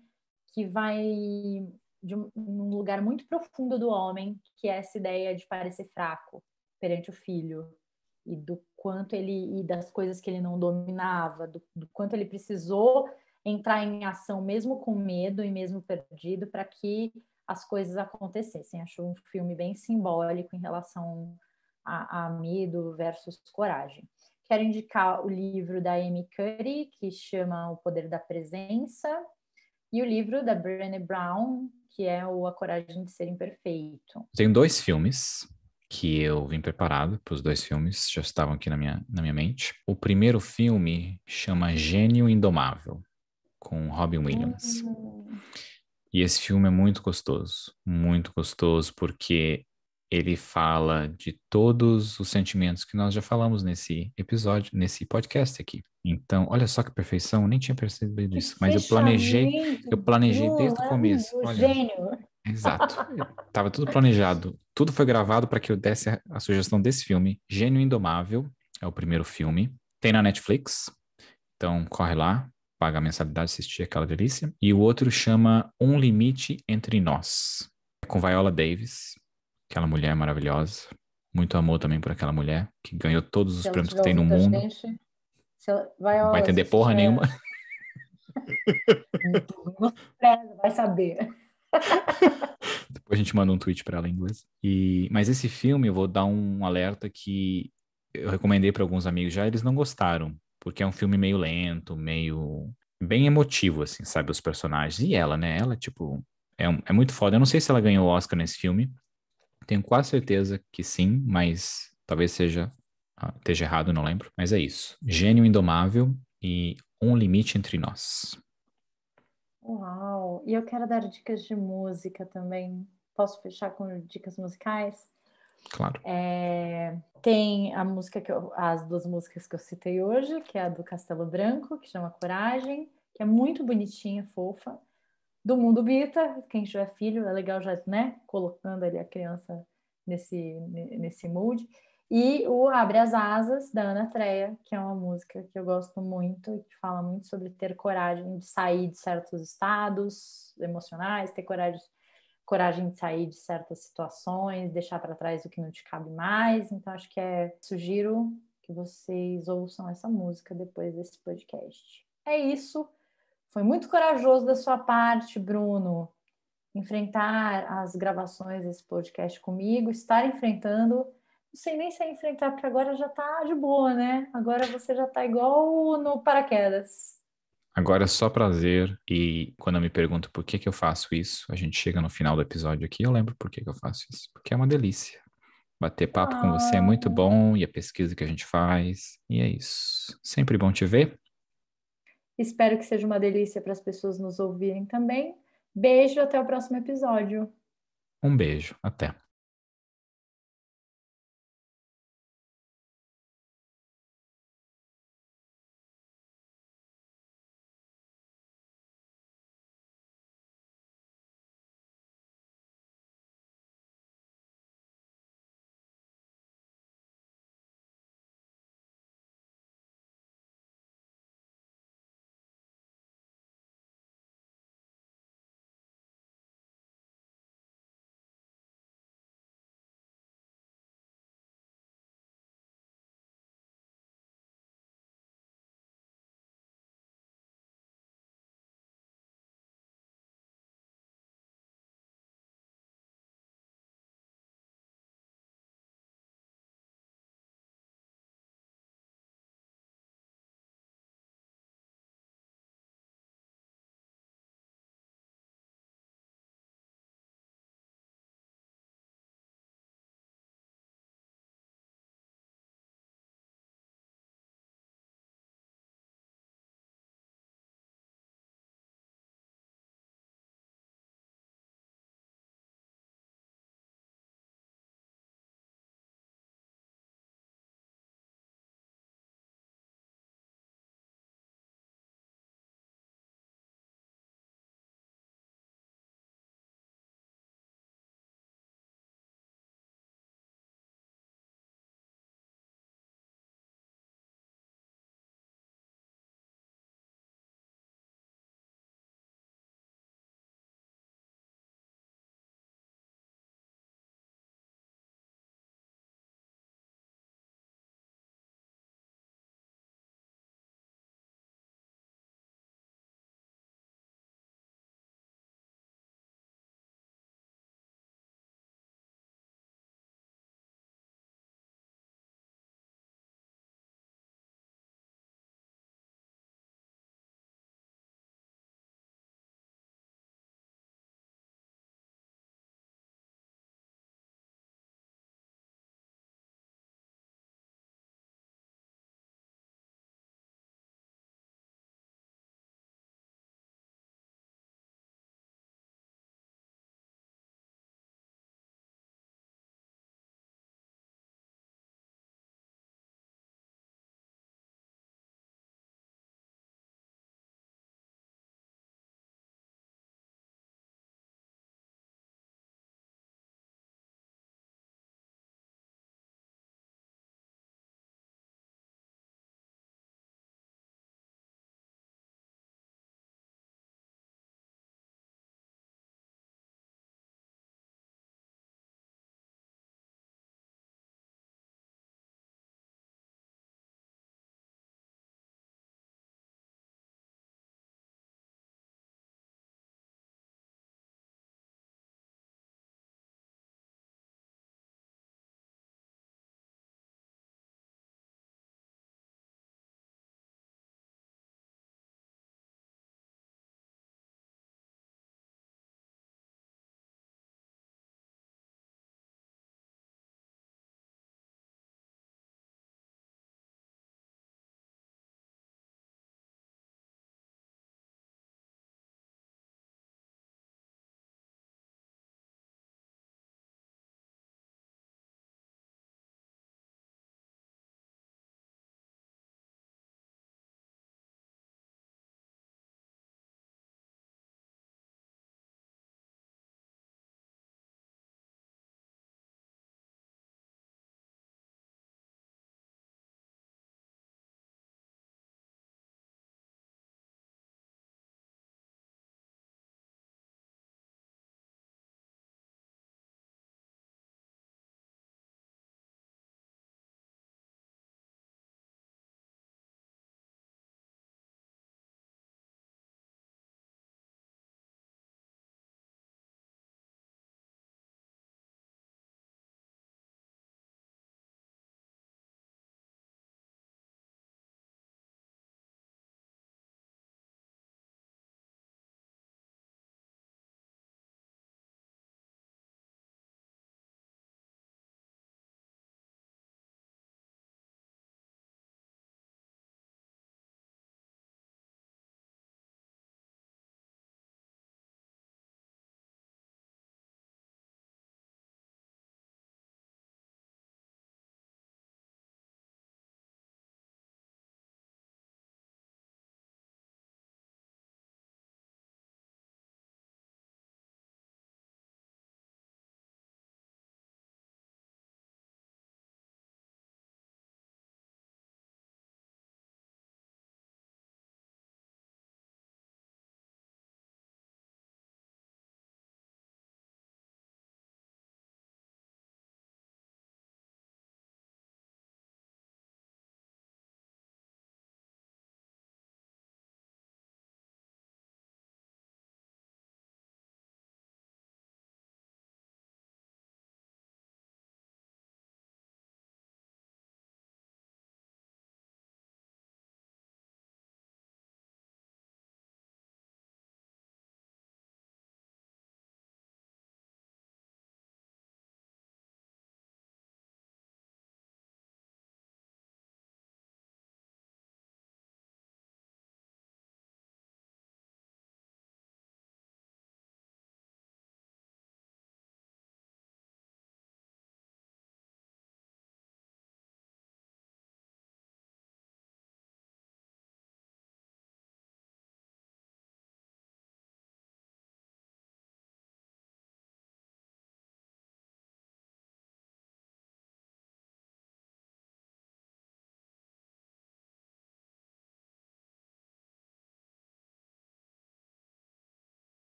Speaker 2: que vai num lugar muito profundo do homem, que é essa ideia de parecer fraco perante o filho, e do quanto ele, e das coisas que ele não dominava, do quanto ele precisou entrar em ação mesmo com medo e mesmo perdido para que as coisas acontecessem. Acho um filme bem simbólico em relação a medo versus coragem. Quero indicar o livro da Amy Cuddy, que chama O Poder da Presença, e o livro da Brené Brown, que é A Coragem de Ser Imperfeito.
Speaker 1: Tenho dois filmes que eu vim preparado para os dois filmes, já estavam aqui na minha mente. O primeiro filme chama Gênio Indomável, com Robin Williams. E esse filme é muito gostoso, porque ele fala de todos os sentimentos que nós já falamos nesse episódio, nesse podcast aqui. Então, olha só que perfeição, eu nem tinha percebido
Speaker 2: Que
Speaker 1: isso, mas
Speaker 2: fechamento,
Speaker 1: eu planejei desde o começo.
Speaker 2: Bruno,
Speaker 1: Olha,
Speaker 2: gênio.
Speaker 1: exato. Tava tudo planejado. Tudo foi gravado para que eu desse a sugestão desse filme. Gênio Indomável é o primeiro filme. Tem na Netflix, então corre lá, paga a mensalidade, assistir aquela delícia. E o outro chama Um Limite Entre Nós, com Viola Davis, aquela mulher maravilhosa. Muito amor também por aquela mulher, que ganhou todos os
Speaker 2: Se ela
Speaker 1: prêmios que
Speaker 2: estiver
Speaker 1: tem no
Speaker 2: ouvindo a
Speaker 1: mundo.
Speaker 2: gente,
Speaker 1: Não vai
Speaker 2: Viola,
Speaker 1: entender
Speaker 2: se
Speaker 1: porra nenhuma.
Speaker 2: vai saber.
Speaker 1: Depois a gente manda um tweet para ela em inglês. Mas esse filme, eu vou dar um alerta que eu recomendei para alguns amigos já, eles não gostaram, porque é um filme meio lento, meio bem emotivo, assim, sabe, os personagens. E ela, né? Ela, tipo, é muito foda. Eu não sei se ela ganhou o Oscar nesse filme. Tenho quase certeza que sim, mas talvez esteja errado, não lembro. Mas é isso. Gênio Indomável e Um Limite Entre Nós.
Speaker 2: Uau! E eu quero dar dicas de música também. Posso fechar com dicas musicais?
Speaker 1: Claro.
Speaker 2: Tem as duas músicas que eu citei hoje, que é a do Castelo Branco, que chama Coragem, que é muito bonitinha, fofa. Do Mundo Bita, quem tiver filho, é legal já, né? Colocando ali a criança nesse mood. E o Abre as Asas, da Ana Treia, que é uma música que eu gosto muito e que fala muito sobre ter coragem de sair de certos estados emocionais, ter coragem de sair de certas situações, deixar para trás o que não te cabe mais. Então, acho que sugiro que vocês ouçam essa música depois desse podcast. É isso. Foi muito corajoso da sua parte, Bruno, enfrentar as gravações desse podcast comigo, estar enfrentando. Não sei nem se é enfrentar, porque agora já tá de boa, né? Agora você já tá igual no paraquedas.
Speaker 1: Agora é só prazer, e quando eu me pergunto por que que eu faço isso, a gente chega no final do episódio aqui, eu lembro por que que eu faço isso. Porque é uma delícia. Bater papo com você é
Speaker 2: Ah,
Speaker 1: muito bom, e a pesquisa que a gente faz, e é isso. Sempre bom te ver.
Speaker 2: espero que seja uma delícia para as pessoas nos ouvirem também. Beijo, até o próximo episódio.
Speaker 1: Um beijo, até.